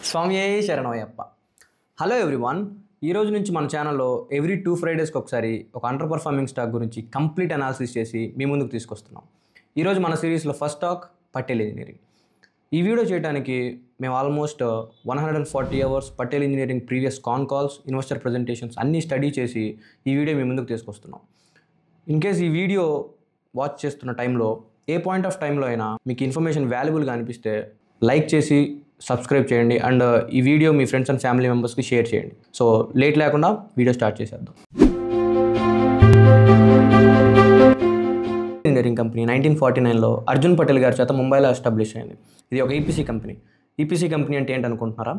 స్వామియే శరణమయ్యప్ప. Hello everyone, ఈ రోజు నుంచి మన ఛానల్లో ఎవ్రీ 2 ఫ్రైడేస్కి ఒకసారి ఒక అండర్ పర్ఫార్మింగ్ స్టాక్ గురించి కంప్లీట్ అనాలిసిస్ చేసి మీ ముందుకు తీసుకొస్తున్నాం. ఈరోజు మన సిరీస్లో ఫస్ట్ స్టాక్ పటేల్ ఇంజనీరింగ్. ఈ వీడియో చేయడానికి మేము almost 140 hours Patel engineering previous con calls, investor presentations అన్నీ స్టడీ చేసి ఈ వీడియో మీ ముందుకు తీసుకొస్తున్నాం. ఇన్ కేస్ ఈ వీడియో వాచ్ చేస్తున్న టైంలో ఏ పాయింట్ ఆఫ్ టైంలో అయినా మీకు ఇన్ఫర్మేషన్ వాల్యుబుల్గా అనిపిస్తే లైక్ చేసి సబ్స్క్రైబ్ చేయండి అండ్ ఈ video me friends and family మెంబర్స్కి షేర్ చేయండి. సో లేట్ లేకుండా వీడియో స్టార్ట్ చేసేద్దాం. ఇంజనీరింగ్ కంపెనీ 1949లో అర్జున్ పటేల్ గారి చేత ముంబైలో ఎస్టాబ్లిష్ అయింది. ఇది ఒక ఈపీసీ కంపెనీ. ఈపీసీ కంపెనీ అంటే ఏంటనుకుంటున్నారా?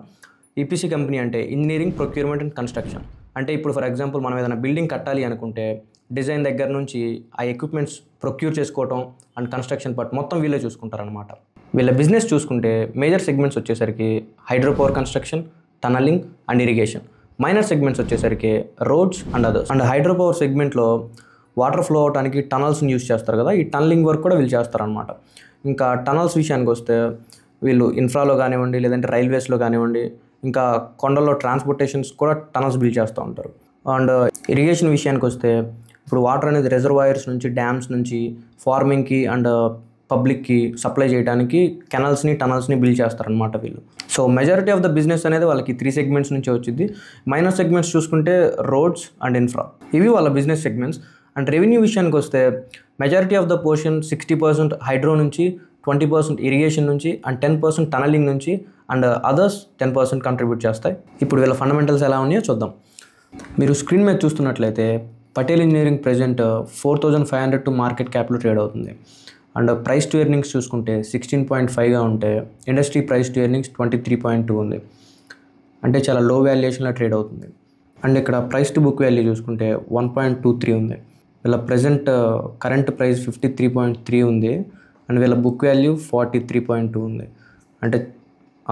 ఈపీసీ కంపెనీ అంటే ఇంజనీరింగ్, ప్రొక్యూర్మెంట్ అండ్ కన్స్ట్రక్షన్. అంటే ఇప్పుడు ఫర్ ఎగ్జాంపుల్ మనం ఏదైనా బిల్డింగ్ కట్టాలి అనుకుంటే డిజైన్ దగ్గర నుంచి ఆ ఎక్విప్మెంట్స్ ప్రొక్యూర్ చేసుకోవటం అండ్ కన్స్ట్రక్షన్ పార్ట్ మొత్తం వీళ్ళే చూసుకుంటారనమాట. వీళ్ళ బిజినెస్ చూసుకుంటే మేజర్ సెగ్మెంట్స్ వచ్చేసరికి hydro power construction, tunnelling and irrigation. Minor segments వచ్చేసరికి roads and others. And hydro power సెగ్మెంట్లో వాటర్ ఫ్లో అవడానికి టనల్స్ని యూజ్ చేస్తారు కదా, ఈ టనలింగ్ వర్క్ కూడా వీళ్ళు చేస్తారనమాట. ఇంకా టనల్స్ విషయానికి వస్తే వీళ్ళు ఇన్ఫ్రాలో కానివ్వండి, లేదంటే రైల్వేస్లో కానివ్వండి, ఇంకా కొండల్లో ట్రాన్స్పోర్టేషన్స్ కూడా టనల్స్ బిల్డ్ చేస్తూ ఉంటారు. అండ్ ఇరిగేషన్ విషయానికి వస్తే ఇప్పుడు వాటర్ అనేది రిజర్వాయర్స్ నుంచి, డ్యామ్స్ నుంచి ఫార్మింగ్కి అండ్ పబ్లిక్కి సప్లై చేయడానికి కెనాల్స్ని, టనల్స్ని బిల్డ్ చేస్తారనమాట వీళ్ళు. So majority of the business అనేది వాళ్ళకి 3 సెగ్మెంట్స్ నుంచి వచ్చింది. మైనర్ సెగ్మెంట్స్ చూసుకుంటే రోడ్స్ అండ్ ఇన్ఫ్రా, ఇవి వాళ్ళ బిజినెస్ సెగ్మెంట్స్. అండ్ రెవెన్యూ విషయానికి వస్తే majority of the portion 60% hydro నుంచి, 20% ఇరిగేషన్ నుంచి అండ్ 10% టనలింగ్ నుంచి అండ్ అదర్స్ 10% కంట్రిబ్యూట్ చేస్తాయి. ఇప్పుడు వీళ్ళ ఫండమెంటల్స్ ఎలా ఉన్నాయో చూద్దాం. మీరు స్క్రీన్ మీద చూస్తున్నట్లయితే Patel engineering present 4500 to market క్యాప్లో ట్రేడ్ అవుతుంది. అండ్ ప్రైస్ టు ఎర్నింగ్స్ చూసుకుంటే 16.5గా ఉంటే ఇండస్ట్రీ ప్రైస్ టు ఎర్నింగ్స్ 23.2 ఉంది. అంటే చాలా లో వాల్యుయేషన్లో ట్రేడ్ అవుతుంది. అండ్ ఇక్కడ ప్రైస్ టు బుక్ వాల్యూ చూసుకుంటే 1.23 ఉంది. వీళ్ళ ప్రెజెంట్ కరెంట్ ప్రైస్ 53.3 ఉంది అండ్ వీళ్ళ బుక్ వాల్యూ 43.2 ఉంది. అంటే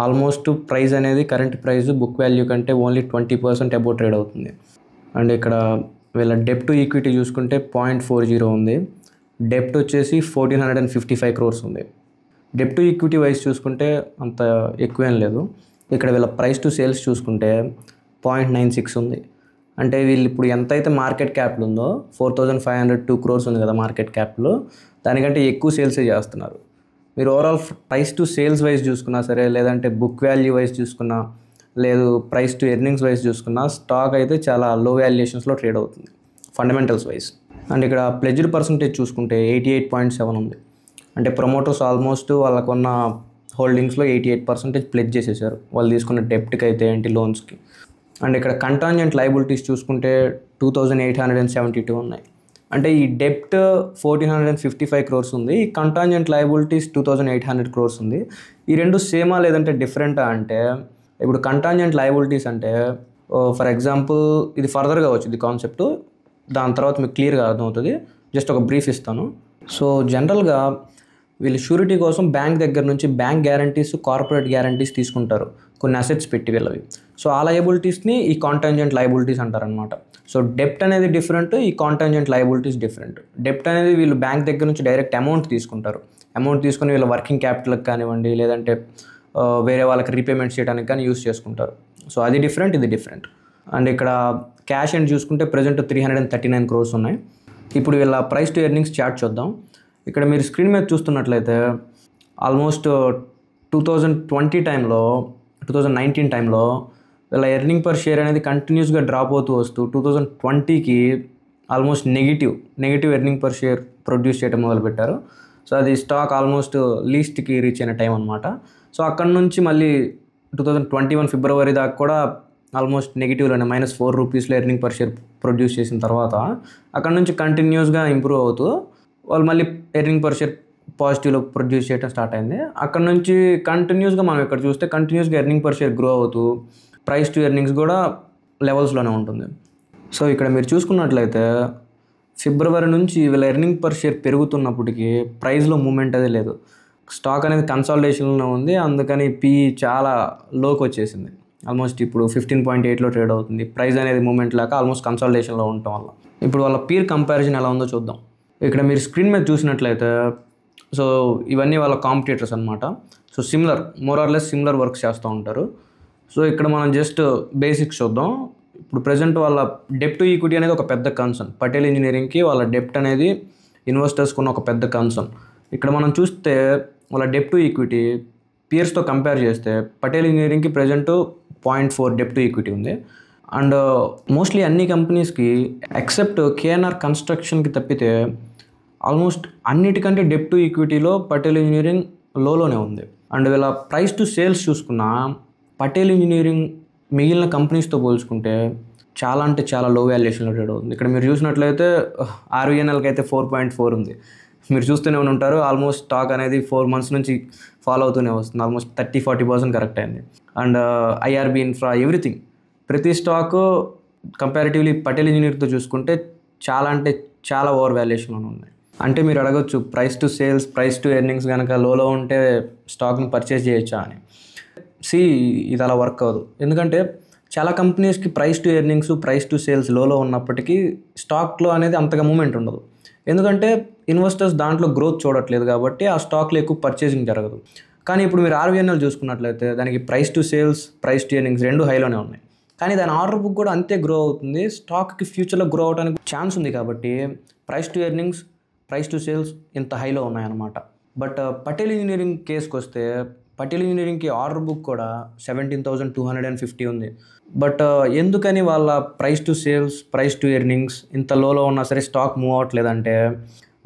ఆల్మోస్ట్ ప్రైస్ అనేది కరెంట్ ప్రైస్ బుక్ వాల్యూ కంటే ఓన్లీ 20% అబౌవ్ ట్రేడ్ అవుతుంది. అండ్ ఇక్కడ వీళ్ళ డెప్ట్ టు ఈక్విటీ చూసుకుంటే 0.40 ఉంది. డెప్ట్ వచ్చేసి 1455 crores ఉంది. డెప్ట్ టు ఈక్విటీ వైజ్ చూసుకుంటే అంత ఎక్కువేం లేదు. ఇక్కడ వీళ్ళ ప్రైస్ టు సేల్స్ చూసుకుంటే 0.96 ఉంది. అంటే వీళ్ళు ఇప్పుడు ఎంతైతే మార్కెట్ క్యాప్లు ఉందో 4502 crores ఉంది కదా మార్కెట్ క్యాప్లో, దానికంటే ఎక్కువ సేల్సే చేస్తున్నారు. మీరు overall price to sales wise చూసుకున్నా సరే, లేదంటే బుక్ వాల్యూ వైజ్ చూసుకున్నా, లేదు ప్రైస్ టు ఎర్నింగ్స్ వైజ్ చూసుకున్నా స్టాక్ అయితే చాలా లో వాల్యుయేషన్స్లో ట్రేడ్ అవుతుంది ఫండమెంటల్స్ వైజ్. అండ్ ఇక్కడ ప్లెజ్డ్ పర్సంటేజ్ చూసుకుంటే 88.7 ఉంది. అంటే ప్రమోటర్స్ ఆల్మోస్ట్ వాళ్ళకున్న హోల్డింగ్స్లో 88% ప్లెజ్ చేసేసారు, వాళ్ళు తీసుకున్న డెప్ట్కి అయితే ఏంటి, లోన్స్కి. అండ్ ఇక్కడ కంటాంజెంట్ లయబిలిటీస్ చూసుకుంటే 2872 ఉన్నాయి. అంటే ఈ డెప్ట్ 1455 crores ఉంది, ఈ కంటాంజెంట్ లయబిలిటీస్ 2800 crores ఉంది. ఈ రెండు సేమా లేదంటే డిఫరెంటా అంటే, ఇప్పుడు కంటాంజెంట్ లయబిలిటీస్ అంటే ఫర్ ఎగ్జాంపుల్ ఇది ఫర్దర్గా వచ్చింది కాన్సెప్ట్, దాని తర్వాత మీకు క్లియర్గా అర్థమవుతుంది. జస్ట్ ఒక బ్రీఫ్ ఇస్తాను. సో జనరల్గా వీళ్ళు షూరిటీ కోసం బ్యాంక్ దగ్గర నుంచి బ్యాంక్ గ్యారంటీస్, కార్పొరేట్ గ్యారంటీస్ తీసుకుంటారు కొన్ని అసెట్స్ పెట్టి వీళ్ళవి. సో ఆ లయబిలిటీస్ని ఈ కాంటాంజెంట్ లయబిలిటీస్ అంటారనమాట. సో డెప్ట్ అనేది డిఫరెంట్, ఈ కాంటాంజెంట్ లయబిలిటీస్ డిఫరెంట్. డెప్ట్ అనేది వీళ్ళు బ్యాంక్ దగ్గర నుంచి డైరెక్ట్ అమౌంట్ తీసుకుంటారు. అమౌంట్ తీసుకుని వీళ్ళ వర్కింగ్ క్యాపిటల్కి కానివ్వండి, లేదంటే వేరే వాళ్ళకి రీపేమెంట్ చేయడానికి కానీ యూస్ చేసుకుంటారు. సో అది డిఫరెంట్, ఇది డిఫరెంట్. అండ్ ఇక్కడ క్యాష్ అండ్ చూసుకుంటే ప్రజెంట్ 339 crores ఉన్నాయి. ఇప్పుడు వీళ్ళ ప్రైస్ టు ఎర్నింగ్స్ చార్ట్ చూద్దాం. ఇక్కడ మీరు స్క్రీన్ మీద చూస్తున్నట్లయితే ఆల్మోస్ట్ 2019 టైంలో వీళ్ళ ఎర్నింగ్ పర్ షేర్ అనేది కంటిన్యూస్గా డ్రాప్ అవుతూ వస్తూ 2020కి almost negative earning per share produce చేయడం మొదలుపెట్టారు. సో అది స్టాక్ ఆల్మోస్ట్ లీస్ట్కి రీచ్ అయిన టైం అనమాట. సో అక్కడ నుంచి మళ్ళీ 2021 ఫిబ్రవరి దాకా కూడా ఆల్మోస్ట్ నెగిటివ్లోనే -4 రూపీస్లో ఎర్నింగ్ పర్ షేర్ ప్రొడ్యూస్ చేసిన తర్వాత అక్కడ నుంచి కంటిన్యూస్గా ఇంప్రూవ్ అవుతూ వాళ్ళు మళ్ళీ ఎర్నింగ్ పర్ షేర్ పాజిటివ్లో ప్రొడ్యూస్ చేయడం స్టార్ట్ అయింది. అక్కడ నుంచి కంటిన్యూస్గా మనం ఇక్కడ చూస్తే కంటిన్యూస్గా ఎర్నింగ్ పర్ షేర్ గ్రో అవుతూ ప్రైస్ టు ఎర్నింగ్స్ కూడా లెవెల్స్లోనే ఉంటుంది. సో ఇక్కడ మీరు చూసుకున్నట్లయితే ఫిబ్రవరి నుంచి వీళ్ళ ఎర్నింగ్ పర్ షేర్ పెరుగుతున్నప్పటికీ ప్రైస్లో మూమెంట్ అదే లేదు. స్టాక్ అనేది కన్సాలిడేషన్లో ఉంది, అందుకని పీఈ చాలా లోకి వచ్చేసింది. ఆల్మోస్ట్ ఇప్పుడు 15.8లో ట్రేడ్ అవుతుంది. ప్రైస్ అనేది మూమెంట్ లేక ఆల్మోస్ట్ కన్సాలిడేషన్లో ఉండటం వల్ల. ఇప్పుడు వాళ్ళ పీర్ కంపారిజన్ ఎలా ఉందో చూద్దాం. ఇక్కడ మీరు స్క్రీన్ మీద చూసినట్లయితే సో ఇవన్నీ వాళ్ళ కాంపిటీటర్స్ అనమాట. So more or less similar works చేస్తూ ఉంటారు. సో ఇక్కడ మనం జస్ట్ బేసిక్స్ చూద్దాం. ఇప్పుడు ప్రజెంట్ వాళ్ళ డెప్ట్ టు ఈక్విటీ అనేది ఒక పెద్ద కన్సర్న్. పటేల్ ఇంజనీరింగ్కి వాళ్ళ డెప్ట్ అనేది ఇన్వెస్టర్స్కి ఉన్న ఒక పెద్ద కన్సర్న్. ఇక్కడ మనం చూస్తే వాళ్ళ డెప్ట్ టు ఈక్విటీ పియర్స్తో కంపేర్ చేస్తే పటేల్ ఇంజనీరింగ్కి ప్రజెంట్ 0.4 డెప్ట్ టు ఈక్విటీ ఉంది. అండ్ మోస్ట్లీ అన్ని కంపెనీస్కి ఎక్సెప్ట్ కేఎన్ఆర్ కన్స్ట్రక్షన్కి తప్పితే ఆల్మోస్ట్ అన్నిటికంటే డెప్ట్ టు ఈక్విటీలో పటేల్ ఇంజనీరింగ్ లోనే ఉంది. అండ్ వీళ్ళ ప్రైస్ టు సేల్స్ చూసుకున్నా పటేల్ ఇంజనీరింగ్ మిగిలిన కంపెనీస్తో పోల్చుకుంటే చాలా అంటే చాలా లో వాల్యుయేషన్లో ట్రేడ్ అవుతుంది. ఇక్కడ మీరు చూసినట్లయితే ఆర్వీఎన్ఎల్కి అయితే 4.4 ఉంది. మీరు చూస్తూనే ఉంటారు, ఆల్మోస్ట్ స్టాక్ అనేది 4 months నుంచి ఫాలో అవుతూనే వస్తుంది. ఆల్మోస్ట్ 30-40% కరెక్ట్ అయింది. అండ్ ఐఆర్బి ఇన్ఫ్రా ఎవ్రీథింగ్ ప్రతి స్టాక్ కంపారిటివ్లీ పటేల్ ఇంజనీర్తో చూసుకుంటే చాలా అంటే చాలా ఓవర్ వాల్యుయేషన్లో ఉన్నాయి. అంటే మీరు అడగొచ్చు price to sales, price to earnings కనుక లోలో ఉంటే స్టాక్ని పర్చేస్ చేయొచ్చా అని. ఇది అలా వర్క్ అవ్వదు. ఎందుకంటే చాలా కంపెనీస్కి price to earnings, price to sales లోలో ఉన్నప్పటికీ స్టాక్లో అనేది అంతగా మూమెంట్ ఉండదు. ఎందుకంటే ఇన్వెస్టర్స్ దాంట్లో గ్రోత్ చూడట్లేదు కాబట్టి ఆ స్టాక్లో ఎక్కువ పర్చేసింగ్ జరగదు. కానీ ఇప్పుడు మీరు ఆర్వీఎన్ఎల్ చూసుకున్నట్లయితే దానికి price to sales, price to earnings రెండు హైలోనే ఉన్నాయి. కానీ దాని ఆర్డర్ బుక్ కూడా అంతే గ్రో అవుతుంది. స్టాక్కి ఫ్యూచర్లో గ్రో అవడానికి ఛాన్స్ ఉంది కాబట్టి price to earnings, price to sales ఇంత హైలో ఉన్నాయన్నమాట. బట్ పటేల్ ఇంజనీరింగ్ కేసుకి వస్తే పటేల్ ఇంజనీరింగ్కి ఆర్డర్ బుక్ కూడా 17,250 ఉంది. బట్ ఎందుకని వాళ్ళ price to sales, price to earnings ఇంత లోలో ఉన్నా సరే స్టాక్ మూవ్ అవ్వట్లేదంటే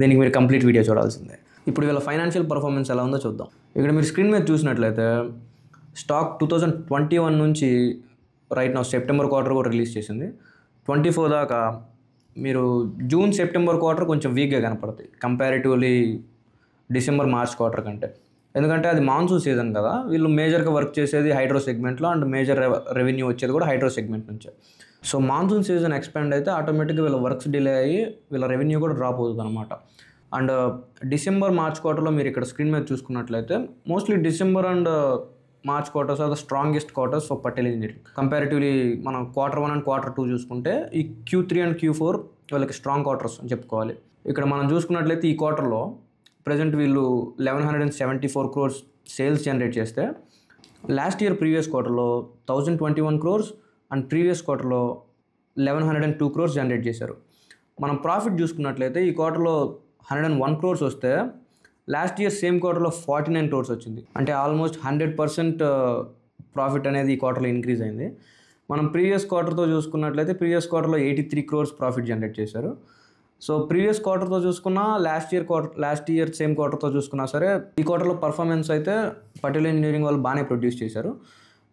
దీనికి మీరు కంప్లీట్ వీడియో చూడాల్సిందే. ఇప్పుడు వీళ్ళ ఫైనాన్షియల్ పర్ఫార్మెన్స్ ఎలా ఉందో చూద్దాం. ఇక్కడ మీరు స్క్రీన్ మీద చూసినట్లయితే స్టాక్ 2021 నుంచి రైట్ నౌ సెప్టెంబర్ క్వార్టర్ కూడా రిలీజ్ చేసింది. 24 దాకా మీరు జూన్, సెప్టెంబర్ క్వార్టర్ కొంచెం వీక్గా కనపడతాయి కంపారిటివ్లీ డిసెంబర్, మార్చ్ క్వార్టర్ కంటే. ఎందుకంటే అది మాన్సూన్ సీజన్ కదా, వీళ్ళు మేజర్గా వర్క్ చేసేది హైడ్రో సెగ్మెంట్లో అండ్ మేజర్ రెవెన్యూ వచ్చేది కూడా హైడ్రో సెగ్మెంట్ నుంచే. సో మాన్సూన్ సీజన్ ఎక్స్పాండ్ అయితే ఆటోమేటిక్గా వీళ్ళ వర్క్స్ డిలే అయ్యి వీళ్ళ రెవెన్యూ కూడా డ్రాప్ అవుతుంది అనమాట. అండ్ డిసెంబర్, మార్చ్ క్వార్టర్లో మీరు ఇక్కడ స్క్రీన్ మీద చూసుకున్నట్లయితే mostly December and March quarters are the strongest quarters for Patel engineering. Comparatively మనం Q1 అండ్ Q2 చూసుకుంటే ఈ Q3 అండ్ Q4 వీళ్ళకి స్ట్రాంగ్ క్వార్టర్స్ అని చెప్పుకోవాలి. ఇక్కడ మనం చూసుకున్నట్లయితే ఈ క్వార్టర్లో ప్రజెంట్ వీళ్ళు 1,174 crores సేల్స్ జనరేట్ చేస్తే లాస్ట్ ఇయర్ ప్రీవియస్ క్వార్టర్లో 1,021 crores అండ్ ప్రీవియస్ క్వార్టర్లో 1,102 crores జనరేట్ చేశారు. మనం ప్రాఫిట్ చూసుకున్నట్లయితే ఈ క్వార్టర్లో 101 crores వస్తే లాస్ట్ ఇయర్ సేమ్ క్వార్టర్లో 49 crores వచ్చింది. అంటే ఆల్మోస్ట్ 100% ప్రాఫిట్ అనేది ఈ క్వార్టర్లో ఇంక్రీజ్ అయింది. మనం ప్రీవియస్ క్వార్టర్తో చూసుకున్నట్లయితే ప్రీవియస్ క్వార్టర్లో 83 crores ప్రాఫిట్ జనరేట్ చేశారు. సో ప్రీవియస్ క్వార్టర్తో చూసుకున్నా లాస్ట్ ఇయర్ సేమ్ క్వార్టర్తో చూసుకున్నా సరే ఈ క్వార్టర్లో పర్ఫార్మెన్స్ అయితే పటేల్ ఇంజనీరింగ్ వాళ్ళు బాగానే ప్రొడ్యూస్ చేశారు.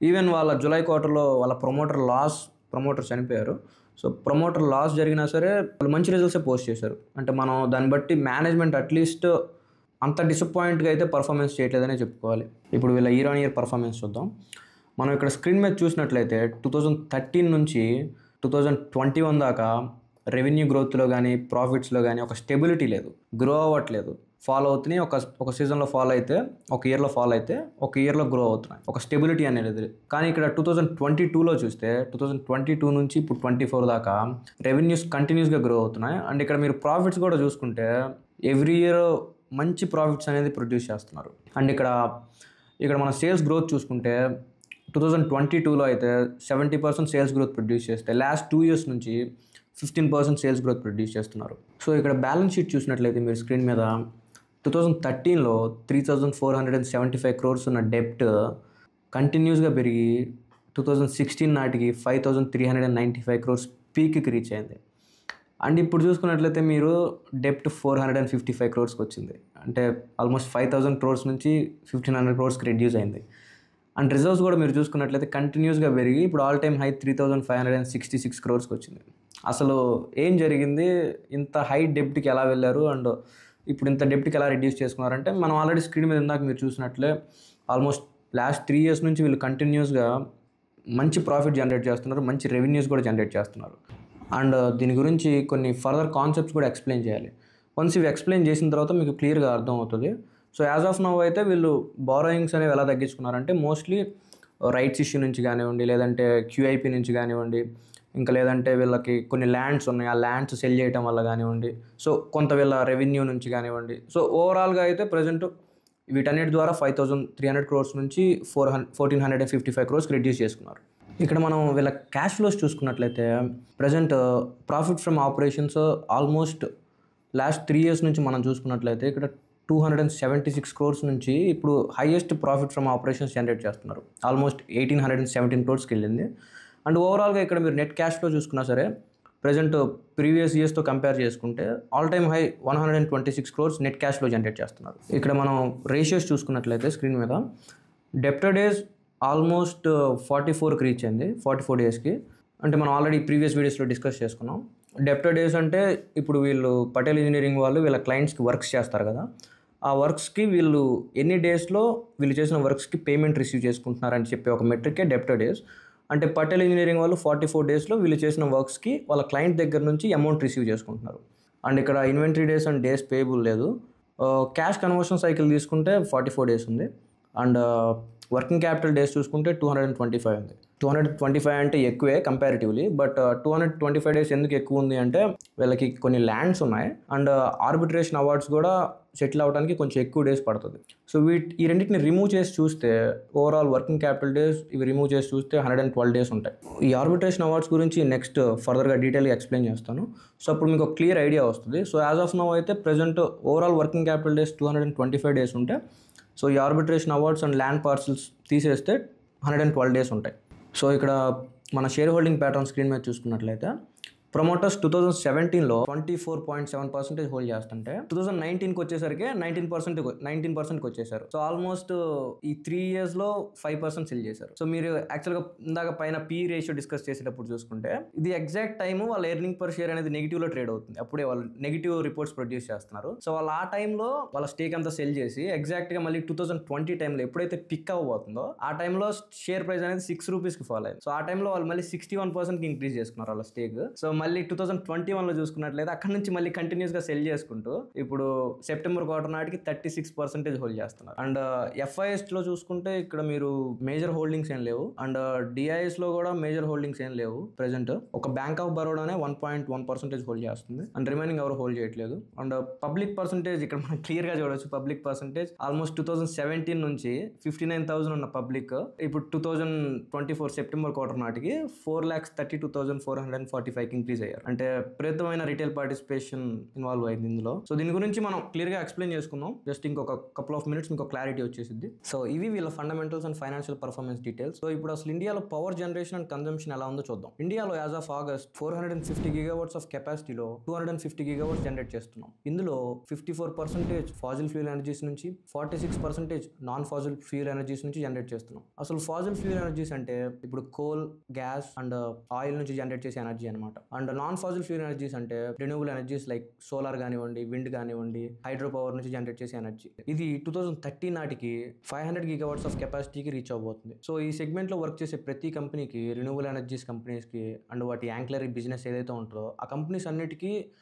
ఈవెన్ వాళ్ళ జూలై క్వార్టర్లో వాళ్ళ ప్రమోటర్ చనిపోయారు. సో ప్రమోటర్ లాస్ జరిగినా సరే వాళ్ళు మంచి రిజల్ట్సే పోస్ట్ చేశారు. అంటే మనం దాన్ని బట్టి మేనేజ్మెంట్ అట్లీస్ట్ అంత డిసప్పాయింట్గా అయితే పర్ఫార్మెన్స్ చేయట్లేదనే చెప్పుకోవాలి. ఇప్పుడు వీళ్ళ ఇయర్ ఆన్ ఇయర్ పర్ఫార్మెన్స్ చూద్దాం. మనం ఇక్కడ స్క్రీన్ మీద చూసినట్లయితే 2013 నుంచి 2021 దాకా రెవెన్యూ గ్రోత్లో కానీ ప్రాఫిట్స్లో కానీ ఒక స్టెబిలిటీ లేదు, గ్రో అవ్వట్లేదు. ఫాలో అవుతున్నాయి, ఒక సీజన్లో ఫాలో అయితే, ఒక ఇయర్లో ఫాలో అయితే, ఒక ఇయర్లో గ్రో అవుతున్నాయి, ఒక స్టెబిలిటీ అనేది. కానీ ఇక్కడ 2022లో చూస్తే 2022 నుంచి ఇప్పుడు 2024 దాకా రెవెన్యూస్ కంటిన్యూస్గా గ్రో అవుతున్నాయి. అండ్ ఇక్కడ మీరు ప్రాఫిట్స్ కూడా చూసుకుంటే ఎవ్రీ ఇయర్ మంచి ప్రాఫిట్స్ అనేది ప్రొడ్యూస్ చేస్తున్నారు. అండ్ ఇక్కడ మన సేల్స్ గ్రోత్ చూసుకుంటే 2022లో అయితే 70% సేల్స్ గ్రోత్ ప్రొడ్యూస్ చేస్తే లాస్ట్ 2 years నుంచి 15% సేల్స్ గ్రోత్ ప్రొడ్యూస్ చేస్తున్నారు. సో ఇక్కడ బ్యాలెన్స్ షీట్ చూసినట్లయితే మీరు స్క్రీన్ మీద 2013లో 3,475 crores ఉన్న డెప్ట్ కంటిన్యూస్గా పెరిగి 2016 నాటికి 5,395 crores పీక్కి రీచ్ అయింది. అండ్ ఇప్పుడు చూసుకున్నట్లయితే మీరు డెప్ట్ 455 crores వచ్చింది. అంటే ఆల్మోస్ట్ 5,000 crores నుంచి 1,500 crores రెడ్యూస్ అయింది. అండ్ రిజర్వ్స్ కూడా మీరు చూసుకున్నట్లయితే కంటిన్యూస్గా పెరిగి ఇప్పుడు ఆల్ టైమ్ హై 3,566 crores వచ్చింది. అసలు ఏం జరిగింది, ఇంత హై డెప్ట్కి ఎలా వెళ్ళారు అండ్ ఇప్పుడు ఇంత డెప్ట్కి ఎలా రిడ్యూస్ చేసుకున్నారంటే మనం ఆల్రెడీ స్క్రీన్ మీద ఇందాక మీరు చూసినట్లే ఆల్మోస్ట్ లాస్ట్ 3 years నుంచి వీళ్ళు కంటిన్యూస్గా మంచి ప్రాఫిట్ జనరేట్ చేస్తున్నారు, మంచి రెవెన్యూస్ కూడా జనరేట్ చేస్తున్నారు. అండ్ దీని గురించి కొన్ని ఫర్దర్ కాన్సెప్ట్స్ కూడా ఎక్స్ప్లెయిన్ చేయాలి. వన్స్ ఇవి ఎక్స్ప్లెయిన్ చేసిన తర్వాత మీకు క్లియర్గా అర్థం అవుతుంది. సో యాజ్ ఆఫ్ నౌ అయితే వీళ్ళు బారోయింగ్స్ అనేవి ఎలా తగ్గించుకున్నారంటే మోస్ట్లీ రైట్స్ ఇష్యూ నుంచి కానివ్వండి, లేదంటే QIP నుంచి కానివ్వండి, ఇంకా లేదంటే వీళ్ళకి కొన్ని ల్యాండ్స్ ఉన్నాయి, ఆ ల్యాండ్స్ సెల్ చేయడం వల్ల కానివ్వండి, సో కొంత వీళ్ళ రెవెన్యూ నుంచి కానివ్వండి. సో ఓవరాల్గా అయితే ప్రజెంట్ వీటన్నిటి ద్వారా 5,300 crores నుంచి 1,455 crores రెడ్యూస్ చేసుకున్నారు. ఇక్కడ మనం వీళ్ళ క్యాష్ ఫ్లోస్ చూసుకున్నట్లయితే present profit from operations almost last 3 years నుంచి మనం చూసుకున్నట్లయితే ఇక్కడ 276 crores నుంచి ఇప్పుడు highest profit from operations generate చేస్తున్నారు. ఆల్మోస్ట్ 1,817 crores వెళ్ళింది. అండ్ ఓవరాల్గా ఇక్కడ మీరు నెట్ క్యాష్ ఫ్లో చూసుకున్నా సరే ప్రజెంట్ ప్రీవియస్ ఇయర్స్తో కంపేర్ చేసుకుంటే all time high 126 crores net cash flow generate చేస్తున్నారు. ఇక్కడ మనం రేషియోస్ చూసుకున్నట్లయితే స్క్రీన్ మీద డెప్టర్ డేస్ ఆల్మోస్ట్ 44కి రీచ్ అయింది, 44 daysకి. అంటే మనం ఆల్రెడీ ప్రీవియస్ వీడియోస్లో డిస్కస్ చేసుకున్నాం. డెప్టర్ డేస్ అంటే ఇప్పుడు వీళ్ళు పటేల్ ఇంజనీరింగ్ వాళ్ళు వీళ్ళ క్లయింట్స్కి వర్క్స్ చేస్తారు కదా, ఆ వర్క్స్కి వీళ్ళు ఎన్ని డేస్లో వీళ్ళు చేసిన వర్క్స్కి పేమెంట్ రిసీవ్ చేసుకుంటున్నారని చెప్పి ఒక మెట్రికే డెప్టర్ డేస్. అంటే పటేల్ ఇంజనీరింగ్ వాళ్ళు 44 daysలో వీళ్ళు చేసిన వర్క్స్కి వాళ్ళ క్లయింట్ దగ్గర నుంచి అమౌంట్ రిసీవ్ చేసుకుంటున్నారు. అండ్ ఇక్కడ inventory days and days payable లేదు. క్యాష్ కన్వర్షన్ సైకిల్ తీసుకుంటే 44 days ఉంది. అండ్ వర్కింగ్ క్యాపిటల్ డేస్ చూసుకుంటే 225 ఉంది. 225 అంటే ఎక్కువే కంపారిటివ్లీ, బట్ 225 days ఎందుకు ఎక్కువ ఉంది అంటే వీళ్ళకి కొన్ని ల్యాండ్స్ ఉన్నాయి అండ్ ఆర్బిట్రేషన్ అవార్డ్స్ కూడా సెటిల్ అవ్వడానికి కొంచెం ఎక్కువ డేస్ పడుతుంది. సో ఈ రెండింటిని రిమూవ్ చేసి చూస్తే ఓవరాల్ వర్కింగ్ క్యాపిటల్ డేస్ ఇవి రిమూవ్ చేసి చూస్తే 112 days ఉంటాయి. ఈ ఆర్బిట్రేషన్ అవార్డ్స్ గురించి నెక్స్ట్ ఫర్దర్గా డీటెయిల్గా ఎక్స్ప్లెయిన్ చేస్తాను. సో అప్పుడు మీకు ఒక క్లియర్ ఐడియా వస్తుంది. సో యాజ్ ఆఫ్ నౌ అయితే present overall working capital days 225 days ఉంటే సో ఈ arbitration awards and land parcels తీసేస్తే 112 days ఉంటాయి. సో ఇక్కడ మన షేర్ హోల్డింగ్ ప్యాటర్న్ స్క్రీన్ మీద చూసుకున్నట్లయితే ప్రమోటర్స్ 2017లో 24.7% హోల్డ్ చేస్తుంటే 2019కి వచ్చేసరికి 19%కి వచ్చేసారు. సో ఆల్మోస్ట్ ఈ 3 yearsలో 5% సెల్ చేశారు. సో మీరు యాక్చువల్గా ఇందాక పైన పీ రేషియో డిస్కస్ చేసేటప్పుడు చూసుకుంటే ఇది ఎగ్జాక్ట్ టైం వాళ్ళ ఎర్నింగ్ పర్ షేర్ అనేది నెగిటివ్లో ట్రేడ్ అవుతుంది. అప్పుడే వాళ్ళు నెగిటివ్ రిపోర్ట్స్ ప్రొడ్యూస్ చేస్తున్నారు. సో వాళ్ళు ఆ టైంలో వాళ్ళ స్టేక్ అంతా సెల్ చేసి ఎగ్జాక్ట్గా మళ్ళీ 2020 టైంలో ఎప్పుడైతే పిక్ అవ్వబోతుందో ఆ టైంలో షేర్ ప్రైస్ అనేది 6 rupeesకి ఫాల్ అయింది. సో ఆ టైంలో వాళ్ళు మళ్ళీ 61%కి ఇంక్రీజ్ చేసుకున్నారు వాళ్ళ స్టేక్. సో మళ్ళీ 2021లో చూసుకున్నట్లయితే అక్కడ నుంచి మళ్ళీ కంటిన్యూస్గా సెల్ చేసుకుంటూ ఇప్పుడు సెప్టెంబర్ క్వార్టర్ నాటికి 36% హోల్డ్ చేస్తున్నారు. అండ్ ఎఫ్ఐఎస్లో చూసుకుంటే ఇక్కడ మీరు మేజర్ హోల్డింగ్స్ ఏం లేవు అండ్ డిఐఎస్లో కూడా మేజర్ హోల్డింగ్స్ ఏం లేవు. ప్రెసెంట్ ఒక బ్యాంక్ ఆఫ్ బరోడానే 1.1% హోల్డ్ చేస్తుంది అండ్ రిమైనింగ్ ఎవరు హోల్డ్ చేయట్లేదు. అండ్ పబ్లిక్ పర్సంటేజ్ ఇక్కడ మనం క్లియర్గా చూడవచ్చు. పబ్లిక్ పర్సంటేజ్ ఆల్మోస్ట్ 2017 నుంచి 59,000 ఉన్న పబ్లిక్ ఇప్పుడు 2024 సెప్టెంబర్ క్వార్టర్ నాటికి 4,32,445కి ఇంక్రీజ్ అయ్యారు. అంటే ప్రయత్నమైన రిటైల్ పార్టిసిపేషన్ ఇన్వాల్వ్ అయింది ఇందులో. సో దీని గురించి మనం క్లియర్గా ఎక్స్ప్లెయిన్ చేసుకుందాం. జస్ట్ ఇంకొక కపుల్ ఆఫ్ మినిట్స్ మీకు క్లారిటీ వచ్చేసింది. సో ఇవి వీళ్ళ fundamentals and financial performance details. So ఇప్పుడు అసలు ఇండియాలో పవర్ జనరేషన్ అండ్ కన్జంప్షన్ ఎలా ఉందో చూద్దాం. ఇండియాలో as of August 450 gigawatts of కెపాసిటీలో 250 gigawatts జనరేట్ చేస్తున్నాం. ఇందులో 54% ఫాజిల్ ఫ్యూయల్ ఎనర్జీస్ నుంచి 46% నాన్ ఫాజిల్ ఫ్యూయల్ ఎనర్జీస్ నుంచి జనరేట్ చేస్తున్నాం. అసలు ఫాజిల్ ఫ్యూయల్ ఎనర్జీస్ అంటే ఇప్పుడు కోల్, గ్యాస్ అండ్ ఆయిల్ నుంచి జనరేట్ చేసే ఎనర్జీ అనమాట. And non fossil fuel energies అంటే రెన్యూవబుల్ ఎనర్జీస్ లైక్ సోలార్ కానివ్వండి, విండ్ కానివ్వండి, హైడ్రో పవర్ నుంచి జనరేట్ చేసే ఎనర్జీ. ఇది 2030 నాటికి 500 gigawatts ఆఫ్ కెపాసిటీకి రీచ్ అవబోతుంది. సో ఈ సెగ్మెంట్లో వర్క్ చేసే ప్రతి కంపెనీకి, రెన్యూవబుల్ ఎనర్జీస్ కంపెనీస్కి అండ్ వాటి యాంక్లరీ బిజినెస్ ఏదైతే ఉంటుందో ఆ కంపెనీస్ అన్నిటికీ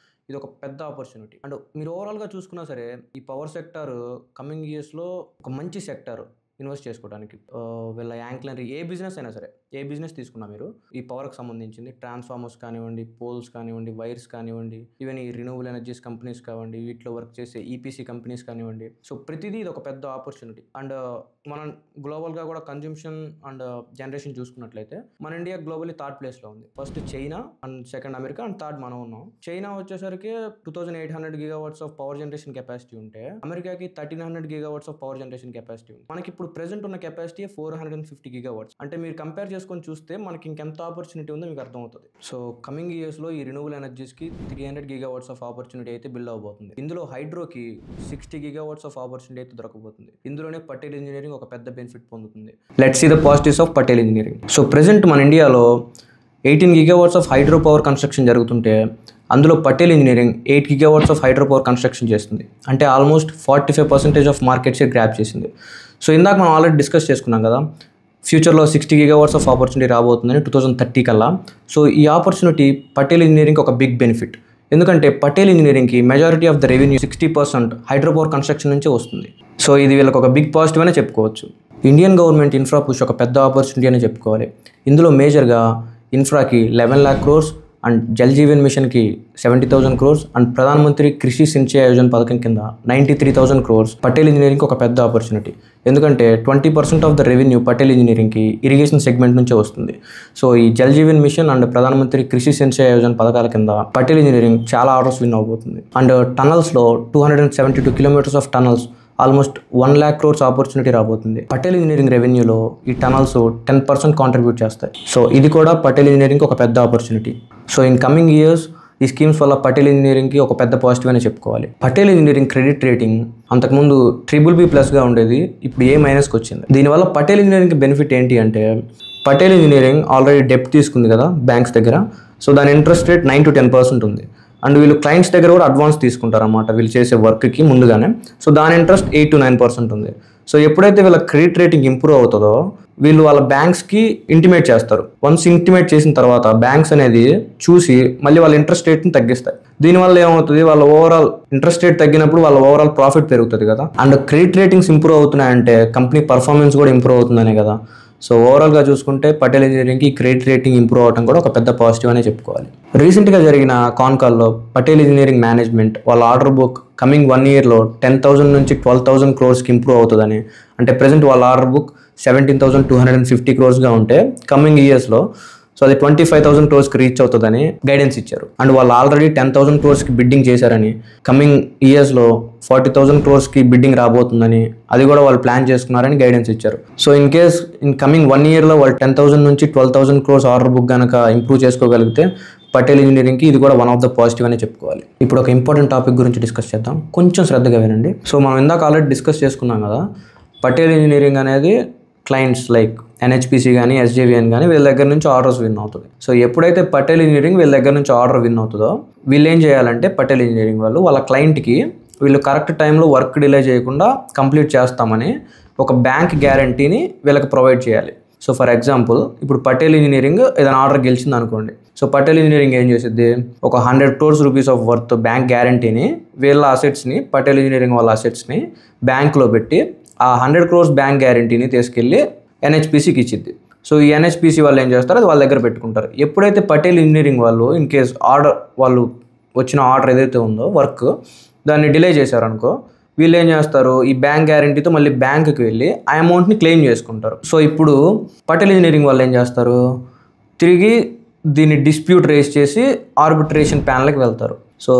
ఇది ఒక పెద్ద ఆపర్చునిటీ. అండ్ మీరు ఓవరాల్గా చూసుకున్నా సరే ఈ పవర్ సెక్టర్ కమింగ్ ఇయర్స్లో ఒక మంచి సెక్టర్ ఇన్వెస్ట్ చేసుకోవడానికి. వీళ్ళ యాంక్లరీ ఏ బిజినెస్ అయినా సరే, ఏ బిజినెస్ తీసుకున్నా మీరు ఈ పవర్కి సంబంధించింది ట్రాన్స్ఫార్మర్స్ కానివ్వండి, పోల్స్ కానివ్వండి, వైర్స్ కానివ్వండి, ఈవెన్ ఈ రిన్యూవబుల్ ఎనర్జీస్ కంపెనీస్ కానివ్వండి, వీటిలో వర్క్ చేసే ఈపీసీ కంపెనీస్ కానివ్వండి. సో ప్రతిదీ ఇది ఒక పెద్ద ఆపర్చునిటీ. అండ్ మనం గ్లోబల్గా కూడా కన్జంప్షన్ అండ్ జనరేషన్ చూసుకున్నట్లయితే మన ఇండియా గ్లోబల్లీ 3rd ప్లేస్లో ఉంది. First China and second America and third మనం ఉన్నాం. చైనా వచ్చేసరికి 2,800 gigawatts of power generation capacity ఉంటే అమెరికాకి 1,300 gigawatts of power generation capacity ఉంది. మనకి ఇప్పుడు ప్రెసెంట్ ఉన్న కెపాసిటీ 450 gigawatts. అంటే మీరు కంపేర్ చేసుకొని చూస్తే మనకి ఇంకెంత ఆపర్చునిటీ ఉందో మీకు అర్థమవుతుంది. సో కమింగ్ ఇయర్స్లో ఈ రిన్యూవబుల్ ఎనర్జీస్కి 300 gigawatts ఆఫ్ ఆపర్చునిటీ అయితే బిల్డ్ అవబోతుంది. ఇందులో హైడ్రోకి 60 gigawatts ఆఫ్ ఆపర్చునిటీ అయితే దొరకబోతుంది. ఇందులోనే పటేల్ ఇంజనీరింగ్ ఒక పెద్ద బెనిఫిట్ పొందుతుంది. Let's see the positives of Patel engineering. So present మన ఇండియాలో 18 gigawatts of hydro power construction జరుగుతుంటే అందులో Patel engineering 8 gigawatts of hydro power construction చేస్తుంది. అంటే almost 45% of market share grab చేసింది. సో ఇందాక మనం ఆల్రెడీ డిస్కస్ చేసుకున్నాం కదా, ఫ్యూచర్లో 60 gigawatts ఆఫ్ ఆపర్చునిటీ రాబోతుందని 2030 కల్లా. సో ఈ ఆపర్చునిటీ పటేల్ ఇంజనీరింగ్ ఒక బిగ్ బెనిఫిట్. ఎందుకంటే పటేల్ ఇంజనీరింగ్కి majority of the revenue 60% hydro power construction నుంచే వస్తుంది. సో ఇది వీళ్ళకి ఒక బిగ్ పాజిటివ్ అనే చెప్పుకోవచ్చు. ఇండియన్ గవర్నమెంట్ ఇన్ఫ్రా పుష్ ఒక పెద్ద ఆపర్చునిటీ అని చెప్పుకోవాలి. ఇందులో మేజర్గా ఇన్ఫ్రాకి 11 lakh crores and Jal Jeevan మిషన్కి 70,000 crores అండ్ ప్రధానమంత్రి కృషి సించాయ్ యోజన పథకం కింద 93,000 crores పటేల్ ఇంజనీరింగ్కి ఒక పెద్ద ఆపర్చునిటీ. ఎందుకంటే 20% ఆఫ్ ద రెవెన్యూ పటేల్ ఇంజనీరింగ్కి ఇరిగేషన్ సెగ్మెంట్ నుంచే వస్తుంది. సో ఈ జల్ జీవన్ మిషన్ అండ్ ప్రధానమంత్రి కృషి సించాయ్ యోజన పథకాల కింద పటేల్ ఇంజనీరింగ్ చాలా ఆర్డర్స్ విన్ అవబోతుంది. అండ్ టనల్స్లో 272 kilometers of tunnels almost 1 lakh crores opportunity రాబోతుంది. పటేల్ ఇంజనీరింగ్ రెవెన్యూలో ఈ టనల్స్ 10% కాంట్రిబ్యూట్ చేస్తాయి. సో ఇది కూడా పటేల్ ఇంజనీరింగ్కి ఒక పెద్ద opportunity. So in coming years ఈ స్కీమ్స్ వల్ల పటేల్ ఇంజనీరింగ్కి ఒక పెద్ద పాజిటివ్ అని చెప్పుకోవాలి. పటేల్ ఇంజనీరింగ్ క్రెడిట్ రేటింగ్ అంతకుముందు BBB+గా ఉండేది, ఇప్పుడు A- వచ్చింది. దీనివల్ల పటేల్ ఇంజనీరింగ్కి బెనిఫిట్ ఏంటి అంటే పటేల్ ఇంజనీరింగ్ ఆల్రెడీ డెప్ట్ తీసుకుంది కదా బ్యాంక్స్ దగ్గర. సో దాని ఇంట్రెస్ట్ రేట్ 9 to 10% ఉంది. అండ్ వీళ్ళు క్లయింట్స్ దగ్గర కూడా అడ్వాన్స్ తీసుకుంటారు అన్నమాట వీళ్ళు చేసే వర్క్కి ముందుగానే. సో దాని ఇంట్రెస్ట్ 8 to 9% ఉంది. సో ఎప్పుడైతే వీళ్ళ క్రెడిట్ రేటింగ్ ఇంప్రూవ్ అవుతుందో వీళ్ళు వాళ్ళ బ్యాంక్స్కి ఇంటిమేట్ చేస్తారు. వన్స్ ఇంటిమేట్ చేసిన తర్వాత బ్యాంక్స్ అనేది చూసి మళ్ళీ వాళ్ళ ఇంట్రెస్ట్ రేట్ని తగ్గిస్తాయి. దీనివల్ల ఏమవుతుంది, వాళ్ళ ఓవరాల్ ఇంట్రెస్ట్ రేట్ తగ్గినప్పుడు వాళ్ళ ఓవరాల్ ప్రాఫిట్ పెరుగుతుంది కదా. అండ్ క్రెడిట్ రేటింగ్స్ ఇంప్రూవ్ అవుతున్నాయంటే కంపెనీ పర్ఫార్మెన్స్ కూడా ఇంప్రూవ్ అవుతుందనే కదా. సో ఓవరాల్గా చూసుకుంటే పటేల్ ఇంజనీరింగ్కి క్రెడిట్ రేటింగ్ ఇంప్రూవ్ అవడం కూడా ఒక పెద్ద పాజిటివ్ అనే చెప్పుకోవాలి. రీసెంట్గా జరిగిన కాన్కాల్లో పటేల్ ఇంజనీరింగ్ మేనేజ్మెంట్ వాళ్ళ ఆర్డర్ బుక్ కమింగ్ 1 yearలో 10,000 నుంచి 12,000 crores ఇంప్రూవ్ అవుతుందని, అంటే ప్రెసెంట్ వాళ్ళ ఆర్డర్ బుక్ 17,250 crores ఉంటే కమింగ్ ఇయర్స్లో సో అది 25,000 crores రీచ్ అవుతుందని గైడెన్స్ ఇచ్చారు. అండ్ వాళ్ళు ఆల్రెడీ 10,000 crores బిడ్డింగ్ చేశారని, కమింగ్ ఇయర్స్లో 40,000 crores బిడ్డింగ్ రాబోతుందని అది కూడా వాళ్ళు ప్లాన్ చేసుకున్నారని గైడెన్స్ ఇచ్చారు. So in case in coming 1 yearలో వాళ్ళు 10,000 నుంచి 12,000 crores ఆర్డర్ బుక్ కనుక ఇంప్రూవ్ చేసుకోగలిగితే పటేల్ ఇంజనీరింగ్కి ఇది కూడా వన్ ఆఫ్ ద పాజిటివ్ అనే చెప్పుకోవాలి. ఇప్పుడు ఒక ఇంపార్టెంట్ టాపిక్ గురించి డిస్కస్ చేద్దాం, కొంచెం శ్రద్ధగా వినండి. సో మనం ఇందాక ఆల్రెడీ డిస్కస్ చేసుకున్నాం కదా, పటేల్ ఇంజనీరింగ్ అనేది క్లయింట్స్ లైక్ NHPC కానీ SJVN కానీ వీళ్ళ దగ్గర నుంచి ఆర్డర్స్ విన్ అవుతుంది. సో ఎప్పుడైతే పటేల్ ఇంజనీరింగ్ వీళ్ళ దగ్గర నుంచి ఆర్డర్ విన్ అవుతుందో వీళ్ళు ఏం చేయాలంటే పటేల్ ఇంజనీరింగ్ వాళ్ళు వాళ్ళ క్లయింట్కి వీళ్ళు కరెక్ట్ టైంలో వర్క్ డిలే చేయకుండా కంప్లీట్ చేస్తామని ఒక బ్యాంక్ గ్యారంటీని వీళ్ళకి ప్రొవైడ్ చేయాలి. సో ఫర్ ఎగ్జాంపుల్ ఇప్పుడు పటేల్ ఇంజనీరింగ్ ఏదైనా ఆర్డర్ గెలిచింది అనుకోండి. సో పటేల్ ఇంజనీరింగ్ ఏం చేసిద్ది, ఒక 100 crores rupees of worth bank గ్యారంటీని వీళ్ళ అసెట్స్ని పటేల్ ఇంజనీరింగ్ వాళ్ళ అసెట్స్ని బ్యాంక్లో పెట్టి ఆ 100 crores బ్యాంక్ గ్యారంటీని తీసుకెళ్ళి NHPCకి ఇచ్చిద్ది. సో ఈ NHPC వాళ్ళు ఏం చేస్తారు, అది వాళ్ళ దగ్గర పెట్టుకుంటారు. ఎప్పుడైతే పటేల్ ఇంజనీరింగ్ వాళ్ళు ఇన్ కేస్ ఆర్డర్ వాళ్ళు వచ్చిన ఆర్డర్ ఏదైతే ఉందో వర్క్ దాన్ని డిలే చేశారనుకో, వీళ్ళు ఏం చేస్తారు, ఈ బ్యాంక్ గ్యారంటీతో మళ్ళీ బ్యాంకుకి వెళ్ళి ఆ అమౌంట్ని క్లెయిమ్ చేసుకుంటారు. సో ఇప్పుడు పటేల్ ఇంజనీరింగ్ వాళ్ళు ఏం చేస్తారు, తిరిగి దీన్ని డిస్ప్యూట్ రేస్ చేసి ఆర్బిట్రేషన్ ప్యానల్కి వెళ్తారు. సో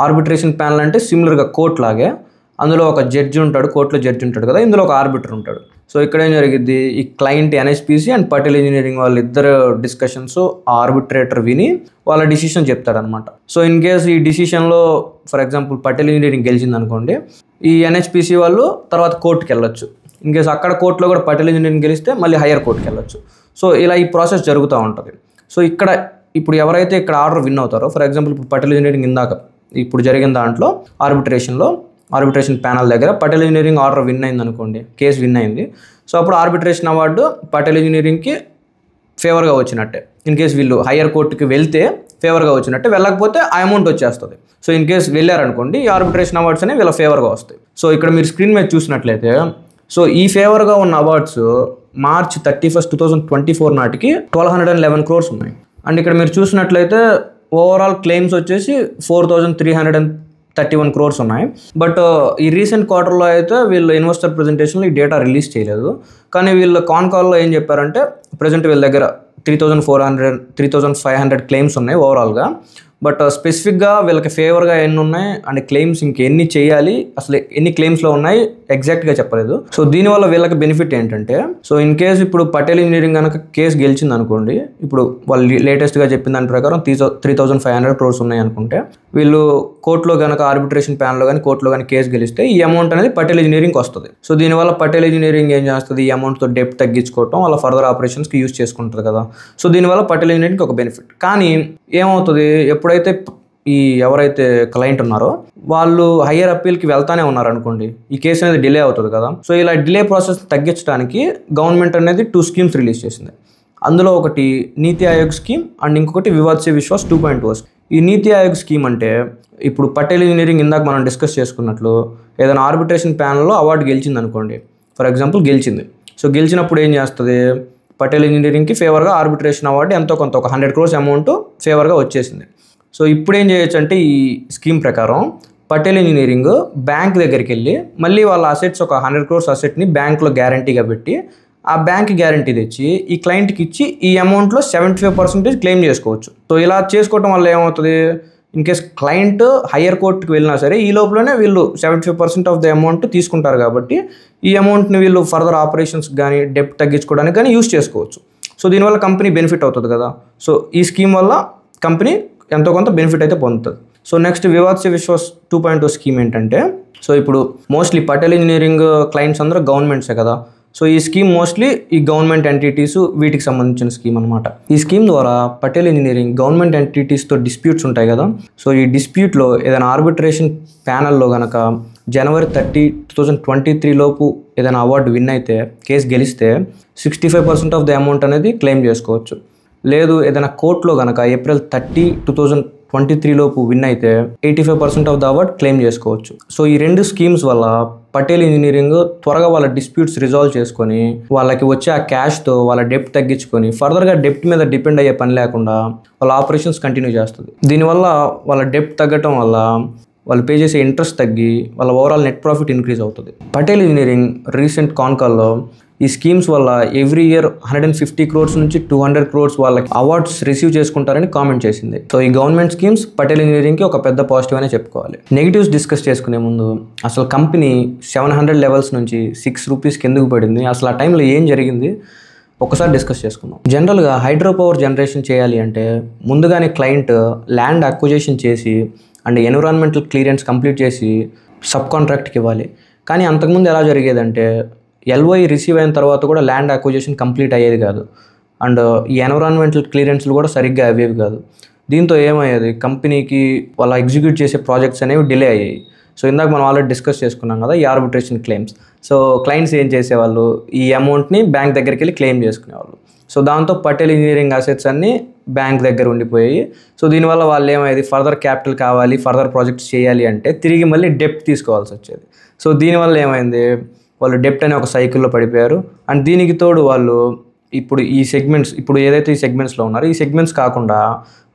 ఆర్బిట్రేషన్ ప్యానల్ అంటే సిమిలర్గా కోర్ట్ లాగే, అందులో ఒక జడ్జి ఉంటాడు, కోర్టులో జడ్జి ఉంటాడు కదా, ఇందులో ఒక ఆర్బిటర్ ఉంటాడు. సో ఇక్కడ ఏం జరిగింది, ఈ client NHPC and Patel engineering వాళ్ళ ఇద్దరు డిస్కషన్స్ ఆర్బిట్రేటర్ విని వాళ్ళ డిసిషన్ చెప్తాడనమాట. సో ఇన్ కేస్ ఈ డిసిషన్లో ఫర్ ఎగ్జాంపుల్ పటేల్ ఇంజనీరింగ్ గెలిచింది అనుకోండి, ఈ NHPC వాళ్ళు తర్వాత కోర్టుకి వెళ్ళొచ్చు. ఇన్ కేస్ అక్కడ కోర్టులో కూడా పటేల్ ఇంజనీరింగ్ గెలిస్తే మళ్ళీ హైయర్ కోర్టుకి వెళ్ళొచ్చు. సో ఇలా ఈ ప్రాసెస్ జరుగుతూ ఉంటుంది. సో ఇక్కడ ఇప్పుడు ఎవరైతే ఇక్కడ ఆర్డర్ విన్ అవుతారో, ఫర్ ఎగ్జాంపుల్ ఇప్పుడు పటేల్ ఇంజనీరింగ్ ఇందాక ఇప్పుడు జరిగిన దాంట్లో ఆర్బిట్రేషన్ ప్యానల్ దగ్గర పటేల్ ఇంజనీరింగ్ ఆర్డర్ విన్ అయింది అనుకోండి, కేసు విన్ అయింది. సో అప్పుడు ఆర్బిట్రేషన్ అవార్డు పటేల్ ఇంజనీరింగ్కి ఫేవర్గా వచ్చినట్టే. ఇన్ కేసు వీళ్ళు హయ్యర్ కోర్టుకి వెళ్తే ఫేవర్గా వచ్చినట్టే, వెళ్ళకపోతే ఆ అమౌంట్ వచ్చేస్తుంది. సో ఇన్ కేసు వెళ్ళారనుకోండి, ఈ ఆర్బిట్రేషన్ అవార్డ్స్ అనేవి వీళ్ళ ఫేవర్గా వస్తాయి. సో ఇక్కడ మీరు స్క్రీన్ మీద చూసినట్లయితే సో ఈ ఫేవర్గా ఉన్న అవార్డ్స్ March 31st, 2024 నాటికి 1,211 crores ఉన్నాయి. అండ్ ఇక్కడ మీరు చూసినట్లయితే ఓవరాల్ క్లెయిమ్స్ వచ్చేసి 4,331 crores ఉన్నాయి. బట్ ఈ రీసెంట్ క్వార్టర్లో అయితే వీళ్ళు ఇన్వెస్టర్ ప్రెజెంటేషన్లో ఈ డేటా రిలీజ్ చేయలేదు. కానీ వీళ్ళ కాన్ కాల్లో ఏం చెప్పారంటే ప్రజెంట్ వీళ్ళ దగ్గర 3,500 క్లెయిమ్స్ ఉన్నాయి ఓవరాల్గా. బట్ స్పెసిఫిక్గా వీళ్ళకి ఫేవర్గా ఎన్ని ఉన్నాయి అండ్ క్లెయిమ్స్ ఇంకెన్ని చేయాలి, అసలు ఎన్ని క్లెయిమ్స్లో ఉన్నాయి ఎగ్జాక్ట్గా చెప్పలేదు. సో దీనివల్ల వీళ్ళకి బెనిఫిట్ ఏంటంటే, సో ఇన్ కేసు ఇప్పుడు పటేల్ ఇంజనీరింగ్ కనుక కేసు గెలిచింది అనుకోండి, ఇప్పుడు వాళ్ళు లేటెస్ట్గా చెప్పిన దాని ప్రకారం 3,500 crores ఉన్నాయి అనుకుంటే, వీళ్ళు కోర్టులో కనుక ఆర్బిట్రేషన్ ప్యానల్లో కానీ కోర్టులో కానీ కేసు గెలిస్తే ఈ అమౌంట్ అనేది పటేల్ ఇంజనీరింగ్కి వస్తుంది. సో దీనివల్ల పటేల్ ఇంజనీరింగ్ ఏం చేస్తుంది, ఈ అమౌంట్తో డెప్ట్ తగ్గించుకోవటం వాళ్ళ ఫర్దర్ ఆపరేషన్స్కి యూజ్ చేసుకుంటుంది కదా. సో దీనివల్ల పటేల్ ఇంజనీరింగ్కి ఒక బెనిఫిట్. కానీ ఏమవుతుంది, ఎప్పుడైతే ఈ ఎవరైతే క్లయింట్ ఉన్నారో వాళ్ళు హయ్యర్ అప్పీల్కి వెళ్తానే ఉన్నారనుకోండి, ఈ కేసు అనేది డిలే అవుతుంది కదా. సో ఇలా డిలే ప్రాసెస్ తగ్గించడానికి గవర్నమెంట్ అనేది 2 schemes రిలీజ్ చేసింది. అందులో ఒకటి నీతి ఆయోగ్ స్కీమ్ అండ్ ఇంకొకటి వివాద్ సే విశ్వాస్ 2.0 స్కీమ్. ఈ నీతి ఆయోగ్ స్కీమ్ అంటే ఇప్పుడు పటేల్ ఇంజనీరింగ్ ఇందాక మనం డిస్కస్ చేసుకున్నట్లు ఏదైనా ఆర్బిట్రేషన్ ప్యానల్లో అవార్డు గెలిచింది అనుకోండి, ఫర్ ఎగ్జాంపుల్ గెలిచింది. సో గెలిచినప్పుడు ఏం చేస్తుంది, పటేల్ ఇంజనీరింగ్కి ఫేవర్గా ఆర్బిట్రేషన్ అవార్డు ఎంతో కొంత ఒక 100 crores అమౌంట్ ఫేవర్గా వచ్చేసింది. సో ఇప్పుడు ఏం చేయొచ్చు అంటే ఈ స్కీమ్ ప్రకారం పటేల్ ఇంజనీరింగ్ బ్యాంక్ దగ్గరికి వెళ్ళి మళ్ళీ వాళ్ళ అసెట్స్ ఒక 100 crores అసెట్ని బ్యాంక్లో గ్యారంటీగా పెట్టి ఆ బ్యాంక్ గ్యారంటీ తెచ్చి ఈ క్లయింట్కి ఇచ్చి ఈ అమౌంట్లో 75% క్లెయిమ్ చేసుకోవచ్చు. సో ఇలా చేసుకోవటం వల్ల ఏమవుతుంది, ఇన్ కేస్ క్లయింట్ హయ్యర్ కోర్టుకి వెళ్ళినా సరే ఈ లోపలనే వీళ్ళు 75% ఆఫ్ ద అమౌంట్ తీసుకుంటారు కాబట్టి ఈ అమౌంట్ని వీళ్ళు ఫర్దర్ ఆపరేషన్స్ కానీ డెప్ట్ తగ్గించుకోవడానికి కానీ యూస్ చేసుకోవచ్చు. సో దీనివల్ల కంపెనీ బెనిఫిట్ అవుతుంది కదా. సో ఈ స్కీమ్ వల్ల కంపెనీ ఎంతో కొంత బెనిఫిట్ అయితే పొందుతుంది. సో నెక్స్ట్ వివాద్ సే విశ్వాస్ 2.0 స్కీమ్ ఏంటంటే, సో ఇప్పుడు మోస్ట్లీ పటేల్ ఇంజనీరింగ్ క్లయింట్స్ అందరూ గవర్నమెంట్సే కదా. సో ఈ స్కీమ్ మోస్ట్లీ ఈ గవర్నమెంట్ ఎంటిటీస్ వీటికి సంబంధించిన స్కీమ్ అనమాట. ఈ స్కీమ్ ద్వారా పటేల్ ఇంజనీరింగ్ గవర్నమెంట్ ఎంటిటీస్తో డిస్ప్యూట్స్ ఉంటాయి కదా. సో ఈ డిస్ప్యూట్లో ఏదైనా ఆర్బిట్రేషన్ ప్యానల్లో కనుక January 30, 2023 లోపు ఏదైనా అవార్డు విన్ అయితే, కేసు గెలిస్తే 65% ఆఫ్ ద అమౌంట్ అనేది క్లెయిమ్ చేసుకోవచ్చు. లేదు ఏదైనా కోర్టులో కనుక April 30, 2023 లోపు విన్ అయితే 85% ఆఫ్ ద అవార్డ్ క్లెయిమ్ చేసుకోవచ్చు. సో ఈ రెండు స్కీమ్స్ వల్ల పటేల్ ఇంజనీరింగ్ త్వరగా వాళ్ళ డిస్ప్యూట్స్ రిజాల్వ్ చేసుకొని వాళ్ళకి వచ్చే ఆ క్యాష్తో వాళ్ళ డెప్ట్ తగ్గించుకొని ఫర్దర్గా డెప్ట్ మీద డిపెండ్ అయ్యే పని లేకుండా వాళ్ళ ఆపరేషన్స్ కంటిన్యూ చేస్తుంది. దీనివల్ల వాళ్ళ డెప్ట్ తగ్గటం వల్ల వాళ్ళు పే చేసే ఇంట్రెస్ట్ తగ్గి వాళ్ళ ఓవరాల్ నెట్ ప్రాఫిట్ ఇంక్రీజ్ అవుతుంది. పటేల్ ఇంజనీరింగ్ రీసెంట్ కాన్కాల్లో ఈ స్కీమ్స్ వల్ల ఎవ్రీ ఇయర్ 150 crores నుంచి 200 crores వాళ్ళకి అవార్డ్స్ రిసీవ్ చేసుకుంటారని కామెంట్ చేసింది. సో ఈ గవర్నమెంట్ స్కీమ్స్ పటేల్ ఇంజనీరింగ్కి ఒక పెద్ద పాజిటివ్ అనే చెప్పుకోవాలి. నెగిటివ్స్ డిస్కస్ చేసుకునే ముందు అసలు కంపెనీ 700 levels నుంచి 6 rupees ఎందుకు పడింది, అసలు ఆ టైంలో ఏం జరిగింది ఒకసారి డిస్కస్ చేసుకుందాం. జనరల్గా హైడ్రో పవర్ జనరేషన్ చేయాలి అంటే ముందుగానే క్లయింట్ ల్యాండ్ అక్విజిషన్ చేసి అండ్ ఎన్విరాన్మెంటల్ క్లియరెన్స్ కంప్లీట్ చేసి సబ్ కాంట్రాక్ట్కి ఇవ్వాలి. కానీ అంతకుముందు ఎలా జరిగేదంటే LOI రిసీవ్ అయిన తర్వాత కూడా ల్యాండ్ అక్విజిషన్ కంప్లీట్ అయ్యేది కాదు అండ్ ఈ ఎన్విరాన్మెంటల్ క్లియరెన్స్లు కూడా సరిగ్గా అయ్యేవి కాదు. దీంతో ఏమయ్యేది, కంపెనీకి వాళ్ళ ఎగ్జిక్యూట్ చేసే ప్రాజెక్ట్స్ అనేవి డిలే అయ్యాయి. సో ఇందాక మనం ఆల్రెడీ డిస్కస్ చేసుకున్నాం కదా ఈ ఆర్బిట్రేషన్ క్లెయిమ్స్. సో క్లయింట్స్ ఏం చేసేవాళ్ళు, ఈ అమౌంట్ని బ్యాంక్ దగ్గరికి వెళ్ళి క్లెయిమ్ చేసుకునేవాళ్ళు. సో దాంతో పటేల్ ఇంజనీరింగ్ అసెట్స్ అన్నీ బ్యాంక్ దగ్గర ఉండిపోయాయి. సో దీనివల్ల వాళ్ళు ఏమయ్యేది, ఫర్దర్ క్యాపిటల్ కావాలి, ఫర్దర్ ప్రాజెక్ట్స్ చేయాలి అంటే తిరిగి మళ్ళీ డెప్ట్ తీసుకోవాల్సి వచ్చేది. సో దీనివల్ల ఏమైంది, వాళ్ళు డెప్ట్ అనే ఒక సైకిల్లో పడిపోయారు. అండ్ దీనికి తోడు వాళ్ళు ఇప్పుడు ఈ సెగ్మెంట్స్, ఇప్పుడు ఏదైతే ఈ సెగ్మెంట్స్లో ఉన్నారో ఈ సెగ్మెంట్స్ కాకుండా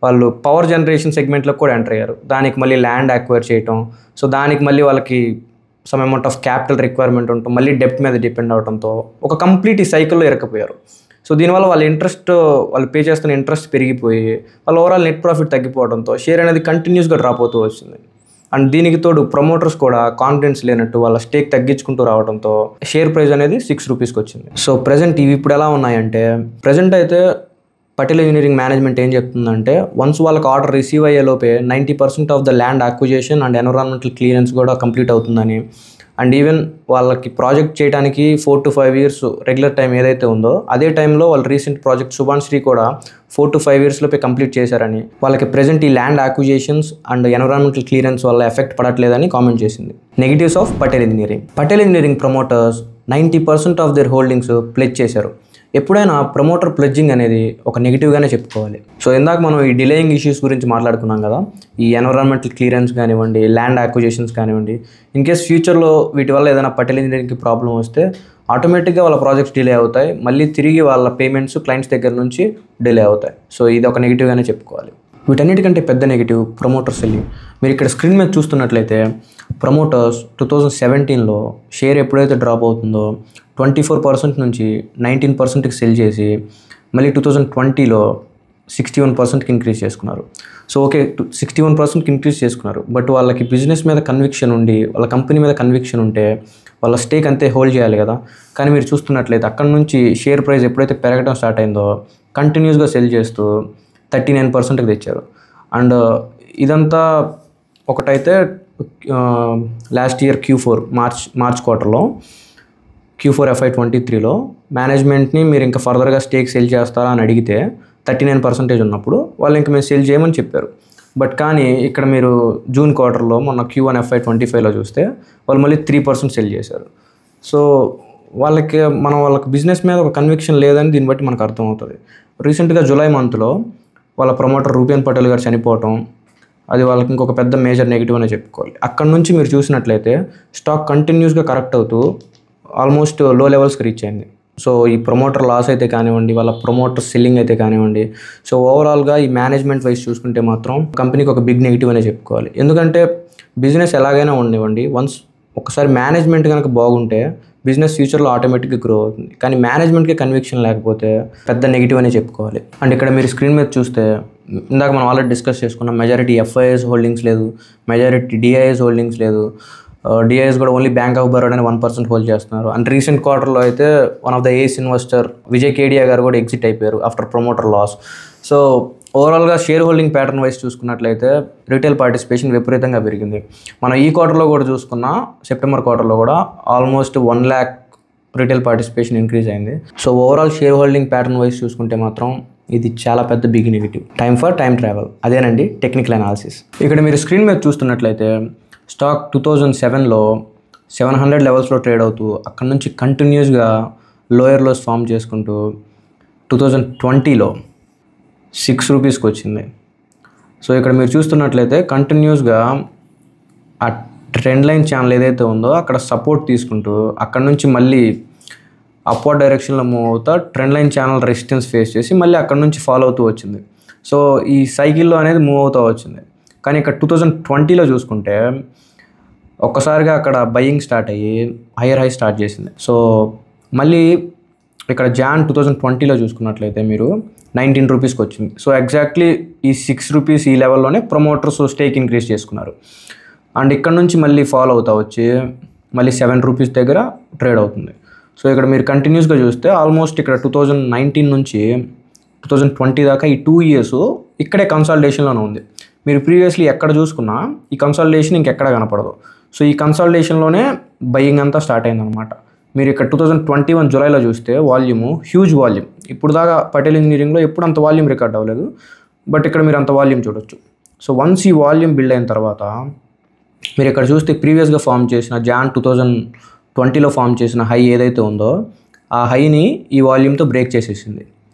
వాళ్ళు పవర్ జనరేషన్ సెగ్మెంట్లోకి కూడా ఎంటర్ అయ్యారు. దానికి మళ్ళీ ల్యాండ్ అక్వైర్ చేయటం, సో దానికి మళ్ళీ వాళ్ళకి some amount of capital requirement ఉండటం, మళ్ళీ డెప్ట్ మీద డిపెండ్ అవడంతో ఒక కంప్లీట్ ఈ సైకిల్లో ఇరకపోయారు. సో దీనివల్ల వాళ్ళ ఇంట్రెస్ట్, వాళ్ళు పే చేస్తున్న ఇంట్రెస్ట్ పెరిగిపోయి వాళ్ళ ఓవరాల్ నెట్ ప్రాఫిట్ తగ్గిపోవడంతో షేర్ అనేది కంటిన్యూస్గా డ్రాప్ అవుతూ వచ్చింది. అండ్ దీనికి తోడు ప్రమోటర్స్ కూడా కాన్ఫిడెన్స్ లేనట్టు వాళ్ళ స్టేక్ తగ్గించుకుంటూ రావడంతో షేర్ ప్రైస్ అనేది 6 rupeesకి వచ్చింది. సో ప్రజెంట్ ఇవి ఇప్పుడు ఎలా ఉన్నాయంటే, ప్రజెంట్ అయితే పటేల్ ఇంజనీరింగ్ మేనేజ్మెంట్ ఏం చెప్తుందంటే వన్స్ వాళ్ళకి ఆర్డర్ రిసీవ్ అయ్యే లోపే 90% of the land acquisition and environmental clearance కూడా కంప్లీట్ అవుతుందని, అండ్ ఈవెన్ వాళ్ళకి ప్రాజెక్ట్ చేయడానికి 4 to 5 years రెగ్యులర్ టైం ఏదైతే ఉందో అదే టైంలో వాళ్ళ రీసెంట్ ప్రాజెక్ట్ సుభాన్శ్రీ కూడా 4 to 5 years లోపే కంప్లీట్ చేశారని, వాళ్ళకి ప్రెజెంట్ ఈ land acquisitions and environmental clearance వల్ల ఎఫెక్ట్ పడట్లేదని కామెంట్ చేసింది. Negatives of Patel engineering. Patel engineering promoters 90% of their holdings pledge చేశారు. ఎప్పుడైనా ప్రమోటర్ ప్లెడ్జింగ్ అనేది ఒక నెగిటివ్గానే చెప్పుకోవాలి. సో ఇందాక మనం ఈ డిలేయింగ్ ఇష్యూస్ గురించి మాట్లాడుకున్నాం కదా, ఈ ఎన్విరాన్మెంటల్ క్లియరెన్స్ కానివ్వండి, ల్యాండ్ అక్విజిషన్స్ కానివ్వండి, ఇన్ కేస్ ఫ్యూచర్లో వీటి వల్ల ఏదైనా పటేల్ ఇంజనీరింగ్కి ప్రాబ్లం వస్తే ఆటోమేటిక్గా వాళ్ళ ప్రాజెక్ట్స్ డిలే అవుతాయి, మళ్ళీ తిరిగి వాళ్ళ పేమెంట్స్ క్లయింట్స్ దగ్గర నుంచి డిలే అవుతాయి. సో ఇది ఒక నెగిటివ్గానే చెప్పుకోవాలి. వీటన్నిటికంటే పెద్ద నెగిటివ్ ప్రమోటర్ సెల్లింగ్. మీరు ఇక్కడ స్క్రీన్ మీద చూస్తున్నట్లయితే ప్రమోటర్స్ 2017లో షేర్ ఎప్పుడైతే డ్రాప్ అవుతుందో 24% నుంచి 19%కి సెల్ చేసి మళ్ళీ 2020లో 61%కి ఇంక్రీజ్ చేసుకున్నారు. సో ఓకే 61%కి ఇంక్రీజ్ చేసుకున్నారు, బట్ వాళ్ళకి బిజినెస్ మీద కన్విక్షన్ ఉండి వాళ్ళ కంపెనీ మీద కన్విక్షన్ ఉంటే వాళ్ళ స్టేక్ అంతే హోల్డ్ చేయాలి కదా. కానీ మీరు చూస్తున్నట్లయితే అక్కడ నుంచి షేర్ ప్రైస్ ఎప్పుడైతే పెరగడం స్టార్ట్ అయిందో కంటిన్యూస్గా సెల్ చేస్తూ 39%కి తెచ్చారు. అండ్ ఇదంతా ఒకటైతే లాస్ట్ ఇయర్ Q4 మార్చ్ క్వార్టర్లో Q4 FY23లో మేనేజ్మెంట్ని మీరు ఇంకా ఫర్దర్గా స్టేక్ సెల్ చేస్తారా అని అడిగితే 39% ఉన్నప్పుడు వాళ్ళు ఇంకా మేము సెల్ చేయమని చెప్పారు. బట్ కానీ ఇక్కడ మీరు జూన్ క్వార్టర్లో మొన్న Q1 FY25లో చూస్తే వాళ్ళు మళ్ళీ 3% సెల్ చేశారు. సో వాళ్ళకి బిజినెస్ మీద ఒక కన్విక్షన్ లేదని దీన్ని బట్టి మనకు అర్థమవుతుంది. రీసెంట్గా జూలై మంత్లో వాళ్ళ ప్రమోటర్ రూపియన్ పటేల్ గారు చనిపోవటం, అది వాళ్ళకి ఇంకొక పెద్ద మేజర్ నెగిటివ్ అనే చెప్పుకోవాలి. అక్కడ నుంచి మీరు చూసినట్లయితే స్టాక్ కంటిన్యూస్గా కరెక్ట్ అవుతూ ఆల్మోస్ట్ లో లెవెల్స్కి రీచ్ అయింది. సో ఈ ప్రమోటర్ లాస్ అయితే కానివ్వండి, వాళ్ళ ప్రమోటర్ సెల్లింగ్ అయితే కానివ్వండి, సో ఓవరాల్గా ఈ మేనేజ్మెంట్ వైజ్ చూసుకుంటే మాత్రం కంపెనీకి ఒక బిగ్ నెగిటివ్ అనే చెప్పుకోవాలి. ఎందుకంటే బిజినెస్ ఎలాగైనా ఉండనివ్వండి, ఒకసారి మేనేజ్మెంట్ కనుక బాగుంటే బిజినెస్ ఫ్యూచర్లో ఆటోమేటిక్గా గ్రో అవుతుంది. కానీ మేనేజ్మెంట్కి కన్విక్షన్ లేకపోతే పెద్ద నెగిటివ్ అనే చెప్పుకోవాలి. అండ్ ఇక్కడ మీరు స్క్రీన్ మీద చూస్తే ఇందాక మనం ఆల్రెడీ డిస్కస్ చేసుకున్నాం, మెజారిటీ FIS హోల్డింగ్స్ లేదు, మెజారిటీ DIS హోల్డింగ్స్ లేదు. DIS కూడా ఓన్లీ బ్యాంక్ ఆఫ్ బరోడా అని 1% హోల్డ్ చేస్తున్నారు. అండ్ రీసెంట్ క్వార్టర్లో అయితే one of the ace investor Vijay Kedia గారు కూడా ఎగ్జిట్ అయిపోయారు ఆఫ్టర్ ప్రమోటర్ లాస్. సో ఓవరాల్గా షేర్ హోల్డింగ్ ప్యాటర్న్ వైజ్ చూసుకున్నట్లయితే రిటైల్ పార్టిసిపేషన్ విపరీతంగా పెరిగింది. మనం ఈ క్వార్టర్లో కూడా చూసుకున్న సెప్టెంబర్ క్వార్టర్లో కూడా almost 1 lakh retail participation increase అయింది. So overall share holding pattern wise చూసుకుంటే మాత్రం ఇది చాలా పెద్ద బిగ్ నెగిటివ్. టైమ్ ట్రావెల్ అదేనండి టెక్నికల్ అనాలిసిస్. ఇక్కడ మీరు స్క్రీన్ మీద చూస్తున్నట్లయితే స్టాక్ 2007లో 700 లెవెల్స్లో ట్రేడ్ అవుతూ అక్కడ నుంచి కంటిన్యూస్గా లోయర్ లోస్ ఫామ్ చేసుకుంటూ 2020లో 6 రూపీస్కి వచ్చింది. సో ఇక్కడ మీరు చూస్తున్నట్లయితే కంటిన్యూస్గా ఆ ట్రెండ్ లైన్ ఛానల్ ఏదైతే ఉందో అక్కడ సపోర్ట్ తీసుకుంటూ అక్కడ నుంచి మళ్ళీ అప్వర్డ్ డైరెక్షన్లో మూవ్ అవుతా trend line channel resistance face చేసి మళ్ళీ అక్కడ నుంచి ఫాలో అవుతూ వచ్చింది. సో ఈ సైకిల్లో అనేది మూవ్ అవుతూ వచ్చింది. కానీ ఇక్కడ 2020లో చూసుకుంటే ఒక్కసారిగా అక్కడ బయింగ్ స్టార్ట్ అయ్యి హైయర్ హై స్టార్ట్ చేసింది. సో మళ్ళీ ఇక్కడ జాన్ 2020లో చూసుకున్నట్లయితే మీరు 19 రూపీస్కి వచ్చింది. సో ఎగ్జాక్ట్లీ ఈ 6 రూపీస్ ఈ లెవెల్లోనే ప్రమోటర్స్ స్టేక్ ఇంక్రీజ్ చేసుకున్నారు. అండ్ ఇక్కడ నుంచి మళ్ళీ ఫాలో అవుతా వచ్చి మళ్ళీ 7 రూపీస్ దగ్గర ట్రేడ్ అవుతుంది. సో ఇక్కడ మీరు కంటిన్యూస్గా చూస్తే ఆల్మోస్ట్ ఇక్కడ 2019 నుంచి 2020 దాకా ఈ 2 years ఇక్కడే కన్సాలిడేషన్లోనే ఉంది. మీరు ప్రీవియస్లీ ఎక్కడ చూసుకున్నా ఈ కన్సాలిడేషన్ ఇంకెక్కడ కనపడదు. సో ఈ కన్సాలిడేషన్లోనే బయింగ్ అంతా స్టార్ట్ అయిందనమాట. మీరు ఇక్కడ 2021 జూలైలో చూస్తే హ్యూజ్ వాల్యూమ్. ఇప్పుడు దాకా పటేల్ ఇంజనీరింగ్లో ఎప్పుడు అంత వాల్యూమ్ రికార్డ్ అవ్వలేదు, బట్ ఇక్కడ మీరు అంత వాల్యూమ్ చూడొచ్చు. సో వన్స్ ఈ వాల్యూమ్ బిల్డ్ అయిన తర్వాత మీరు ఇక్కడ చూస్తే ప్రీవియస్గా ఫామ్ చేసిన జాన్ 2020లో ఫామ్ చేసిన హై ఏదైతే ఉందో ఆ హైని ఈ వాల్యూమ్తో బ్రేక్ చేసేసింది.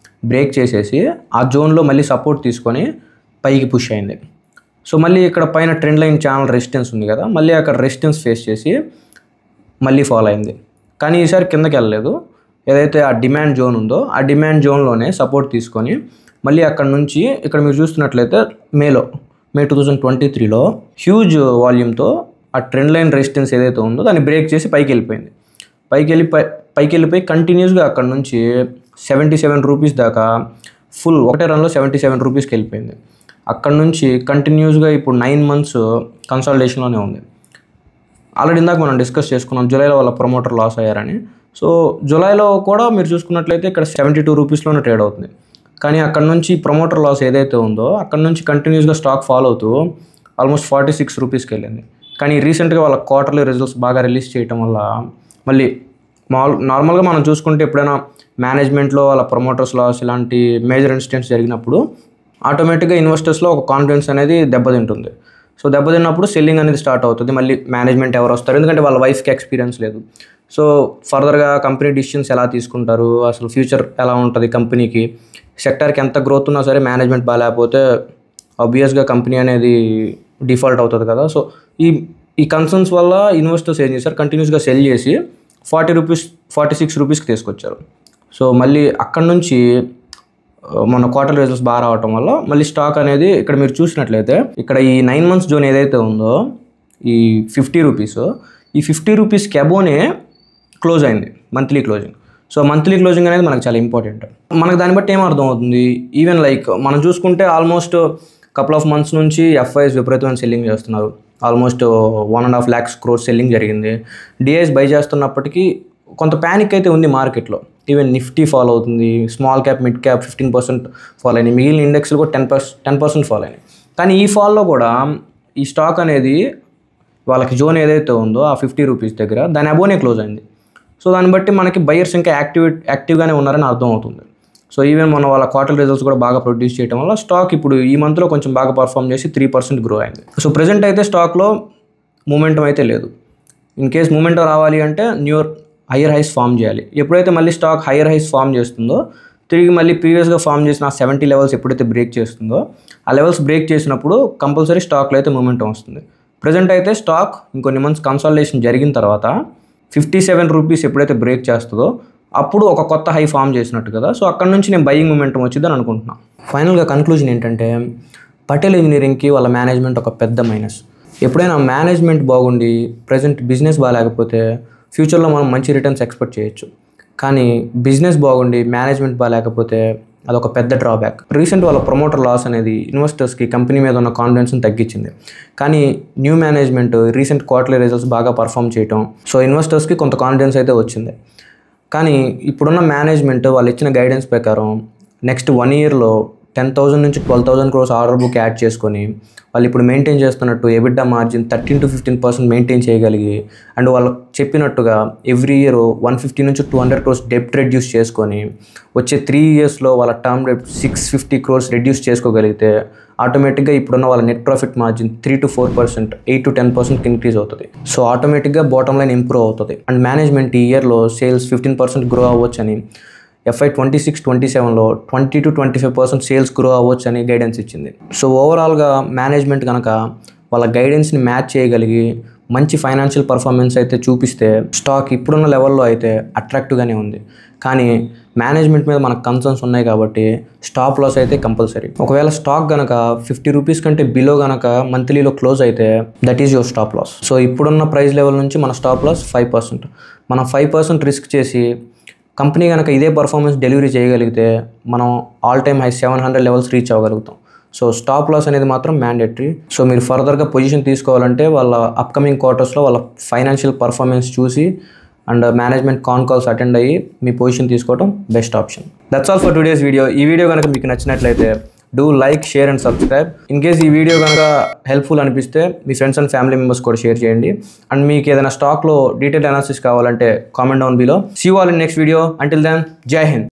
బ్రేక్ చేసేసి ఆ జోన్లో మళ్ళీ సపోర్ట్ తీసుకొని పైకి పుష్ అయింది. సో మళ్ళీ ఇక్కడ పైన ట్రెండ్ లైన్ ఛానల్ రెసిస్టెన్స్ ఉంది కదా, మళ్ళీ అక్కడ రెసిస్టెన్స్ ఫేస్ చేసి మళ్ళీ ఫాలో అయింది. కానీ ఈసారి కిందకి వెళ్ళలేదు. ఏదైతే ఆ డిమాండ్ జోన్ ఉందో ఆ డిమాండ్ జోన్లోనే సపోర్ట్ తీసుకొని మళ్ళీ అక్కడ నుంచి ఇక్కడ మీరు చూస్తున్నట్లయితే మే 2023లో హ్యూజ్ వాల్యూమ్తో ఆ ట్రెండ్ లైన్ రెసిస్టెన్స్ ఏదైతే ఉందో దాన్ని బ్రేక్ చేసి పైకి వెళ్ళిపోయింది. పైకి వెళ్ళిపోయి కంటిన్యూస్గా అక్కడ నుంచి 77 రూపీస్ దాకా ఫుల్ ఒకటే రన్లో 77 రూపీస్కి వెళ్ళిపోయింది. అక్కడ నుంచి కంటిన్యూస్గా ఇప్పుడు 9 months కన్సాలిడేషన్లోనే ఉంది. ఆల్రెడీ ఇందాక మనం డిస్కస్ చేసుకున్నాం జూలైలో వాళ్ళ ప్రమోటర్ లాస్ అయ్యారని. సో జూలైలో కూడా మీరు చూసుకున్నట్లయితే ఇక్కడ 72 రూపీస్లోనే ట్రేడ్ అవుతుంది. కానీ అక్కడ నుంచి ప్రమోటర్ లాస్ ఏదైతే ఉందో అక్కడ నుంచి కంటిన్యూస్గా స్టాక్ ఫాలో అవుతూ ఆల్మోస్ట్ 46 రూపీస్కి వెళ్ళింది. కానీ రీసెంట్గా వాళ్ళ క్వార్టర్లీ రిజల్ట్స్ బాగా రిలీజ్ చేయడం వల్ల మళ్ళీ నార్మల్గా మనం చూసుకుంటే ఎప్పుడైనా మేనేజ్మెంట్లో వాళ్ళ ప్రమోటర్స్ లాస్ ఇలాంటి మేజర్ ఇన్సిడెంట్స్ జరిగినప్పుడు ఆటోమేటిక్గా ఇన్వెస్టర్స్లో ఒక కాన్ఫిడెన్స్ అనేది దెబ్బతింటుంది. సో దెబ్బతిన్నప్పుడు సెల్లింగ్ అనేది స్టార్ట్ అవుతుంది. మళ్ళీ మేనేజ్మెంట్ ఎవరు వస్తారు, ఎందుకంటే వాళ్ళ వైఫ్కి ఎక్స్పీరియన్స్ లేదు. సో ఫర్దర్గా కంపెనీ డిసిషన్స్ ఎలా తీసుకుంటారు, అసలు ఫ్యూచర్ ఎలా ఉంటుంది కంపెనీకి, సెక్టార్కి ఎంత గ్రోత్ ఉన్నా సరే మేనేజ్మెంట్ బాగాలేకపోతే ఆబ్వియస్గా కంపెనీ అనేది డిఫాల్ట్ అవుతుంది కదా. సో ఈ కన్సర్న్స్ వల్ల ఇన్వెస్టర్స్ ఏం చేశారు, కంటిన్యూస్గా సెల్ చేసి 46 రూపీస్కి తీసుకొచ్చారు. సో మళ్ళీ అక్కడ నుంచి మన క్వార్టర్ రిజల్ట్స్ బాగా రావటం వల్ల మళ్ళీ స్టాక్ అనేది ఇక్కడ మీరు చూసినట్లయితే ఇక్కడ ఈ 9 months జోన్ ఏదైతే ఉందో ఈ 50 రూపీస్, ఈ 50 రూపీస్కి అబోనే క్లోజ్ అయింది monthly closing. So monthly closing అనేది మనకు చాలా ఇంపార్టెంట్. మనకు దాన్ని బట్టి ఏం అర్థం అవుతుంది, ఈవెన్ లైక్ మనం చూసుకుంటే ఆల్మోస్ట్ couple of months నుంచి FIs విపరీతమైన సెల్లింగ్ చేస్తున్నారు. ఆల్మోస్ట్ 1.5 lakhs crores సెల్లింగ్ జరిగింది. DIs బై చేస్తున్నప్పటికీ కొంత ప్యానిక్ అయితే ఉంది మార్కెట్లో. ఈవెన్ నిఫ్టీ ఫాలో అవుతుంది, small cap mid cap 15% follow అయినాయి, మిగిలిన ఇండెక్స్లు కూడా 10% ఫాలో అయినాయి. కానీ ఈ ఫాల్లో కూడా ఈ స్టాక్ అనేది వాళ్ళకి జోన్ ఏదైతే ఉందో ఆ 50 రూపీస్ దగ్గర దాని అబోనే క్లోజ్ అయింది. సో దాన్ని బట్టి మనకి బయర్స్ ఇంకా యాక్టివ్గానే ఉన్నారని అర్థం అవుతుంది. సో ఈవెన్ మన వాళ్ళ క్వార్టర్ రిజల్ట్స్ కూడా బాగా ప్రొడ్యూస్ చేయడం వల్ల స్టాక్ ఇప్పుడు ఈ మంత్లో కొంచెం బాగా పర్ఫామ్ చేసి 3% గ్రో అయింది. సో ప్రెజెంట్ అయితే స్టాక్లో మూమెంటం అయితే లేదు. ఇన్ కేస్ మూమెంటం రావాలి అంటే హయ్యర్ హైస్ ఫామ్ చేయాలి. ఎప్పుడైతే మళ్ళీ స్టాక్ హయ్యర్ హైస్ ఫామ్ చేస్తుందో తిరిగి మళ్ళీ ప్రీవియస్గా ఫామ్ చేసిన 70 లెవెల్స్ ఎప్పుడైతే బ్రేక్ చేస్తుందో ఆ లెవెల్స్ బ్రేక్ చేసినప్పుడు కంపల్సరీ స్టాక్లో అయితే మూమెంటం వస్తుంది. ప్రజెంట్ అయితే స్టాక్ ఇంకొన్ని మంత్స్ కన్సాలిడేషన్ జరిగిన తర్వాత 57 రూపీస్ ఎప్పుడైతే బ్రేక్ చేస్తుందో అప్పుడు ఒక కొత్త హై ఫామ్ చేసినట్టు కదా. సో అక్కడ నుంచి నేను బయింగ్ మూమెంటం వచ్చిందని అనుకుంటున్నాను. ఫైనల్గా కన్క్లూజన్ ఏంటంటే పటేల్ ఇంజనీరింగ్కి వాళ్ళ మేనేజ్మెంట్ ఒక పెద్ద మైనస్. ఎప్పుడైనా మేనేజ్మెంట్ బాగుండి ప్రజెంట్ బిజినెస్ బాగాలేకపోతే ఫ్యూచర్లో మనం మంచి రిటర్న్స్ ఎక్స్పెక్ట్ చేయొచ్చు. కానీ బిజినెస్ బాగుండి మేనేజ్మెంట్ బాగాలేకపోతే అదొక పెద్ద డ్రాబ్యాక్. రీసెంట్ వాళ్ళ ప్రమోటర్ లాస్ అనేది ఇన్వెస్టర్స్కి కంపెనీ మీద ఉన్న కాన్ఫిడెన్స్ని తగ్గించింది. కానీ new management recent quarterly results బాగా పర్ఫామ్ చేయటం, సో ఇన్వెస్టర్స్కి కొంత కాన్ఫిడెన్స్ అయితే వచ్చింది. కానీ ఇప్పుడున్న మేనేజ్మెంట్ వాళ్ళు ఇచ్చిన గైడెన్స్ ప్రకారం నెక్స్ట్ 1 yearలో 10,000 నుంచి 12,000 crores ఆర్డర్ బుక్ యాడ్ చేసుకొని వాళ్ళు ఇప్పుడు మెయింటైన్ చేస్తున్నట్టు ఎబిడ్డా మార్జిన్ 13 to 15% మెయింటైన్ చేయగలిగి అండ్ వాళ్ళు చెప్పినట్టుగా ఎవ్రీ ఇయర్ 150 నుంచి 200 crores డెప్ట్ రెడ్యూస్ చేసుకొని వచ్చే 3 yearsలో వాళ్ళ టర్మ్ డెప్ట్ 650 crores రెడ్యూస్ చేసుకోగలిగితే ఆటోమేటిక్గా ఇప్పుడున్న వాళ్ళ net profit margin 3 to 4%, 8 to 10% increase అవుతుంది. సో ఆటోమేటిక్గా బాటమ్ లైన్ ఇంప్రూవ్ అవుతుంది. అండ్ మేనేజ్మెంట్ ఈ ఇయర్లో సేల్స్ 15% గ్రో అవ్వచ్చని, FY 26-27లో 20 to 25% సేల్స్ గ్రో అవ్వచ్చు అని గైడెన్స్ ఇచ్చింది. సో ఓవరాల్గా మేనేజ్మెంట్ కనుక వాళ్ళ గైడెన్స్ని మ్యాచ్ చేయగలిగి మంచి ఫైనాన్షియల్ పర్ఫార్మెన్స్ అయితే చూపిస్తే స్టాక్ ఇప్పుడున్న లెవెల్లో అయితే అట్రాక్టివ్గానే ఉంది. కానీ మేనేజ్మెంట్ మీద మనకు కన్సర్న్స్ ఉన్నాయి కాబట్టి స్టాప్ లాస్ అయితే కంపల్సరీ. ఒకవేళ స్టాక్ కనుక 50 రూపీస్ కంటే బిలో కనుక మంత్లీలో క్లోజ్ అయితే that is your stop loss. So ఇప్పుడున్న ప్రైస్ లెవెల్ నుంచి మన స్టాప్ లాస్ 5%. మనం 5% రిస్క్ చేసి కంపెనీ కనుక ఇదే పర్ఫార్మెన్స్ డెలివరీ చేయగలిగితే మనం all time high 700 levels reach అవ్వగలుగుతాం. సో స్టాప్ లాస్ అనేది మాత్రం మ్యాండేటరీ. సో మీరు ఫర్దర్గా పొజిషన్ తీసుకోవాలంటే వాళ్ళ అప్కమింగ్ క్వార్టర్స్లో వాళ్ళ ఫైనాన్షియల్ పర్ఫార్మెన్స్ చూసి and management con calls attend అయ్యి మీ పొజిషన్ తీసుకోవడం best option. That's all for today's video. ఈ వీడియో కనుక మీకు నచ్చినట్లయితే do like, share and subscribe. In case ఈ వీడియో కనుక హెల్ప్ఫుల్ అనిపిస్తే మీ ఫ్రెండ్స్ అండ్ ఫ్యామిలీ మెంబర్స్ కూడా షేర్ చేయండి. అండ్ మీకు ఏదైనా స్టాక్లో డీటెయిల్ అనాలిసిస్ కావాలంటే comment down below. See you all in next video. Until then, జై హింద్.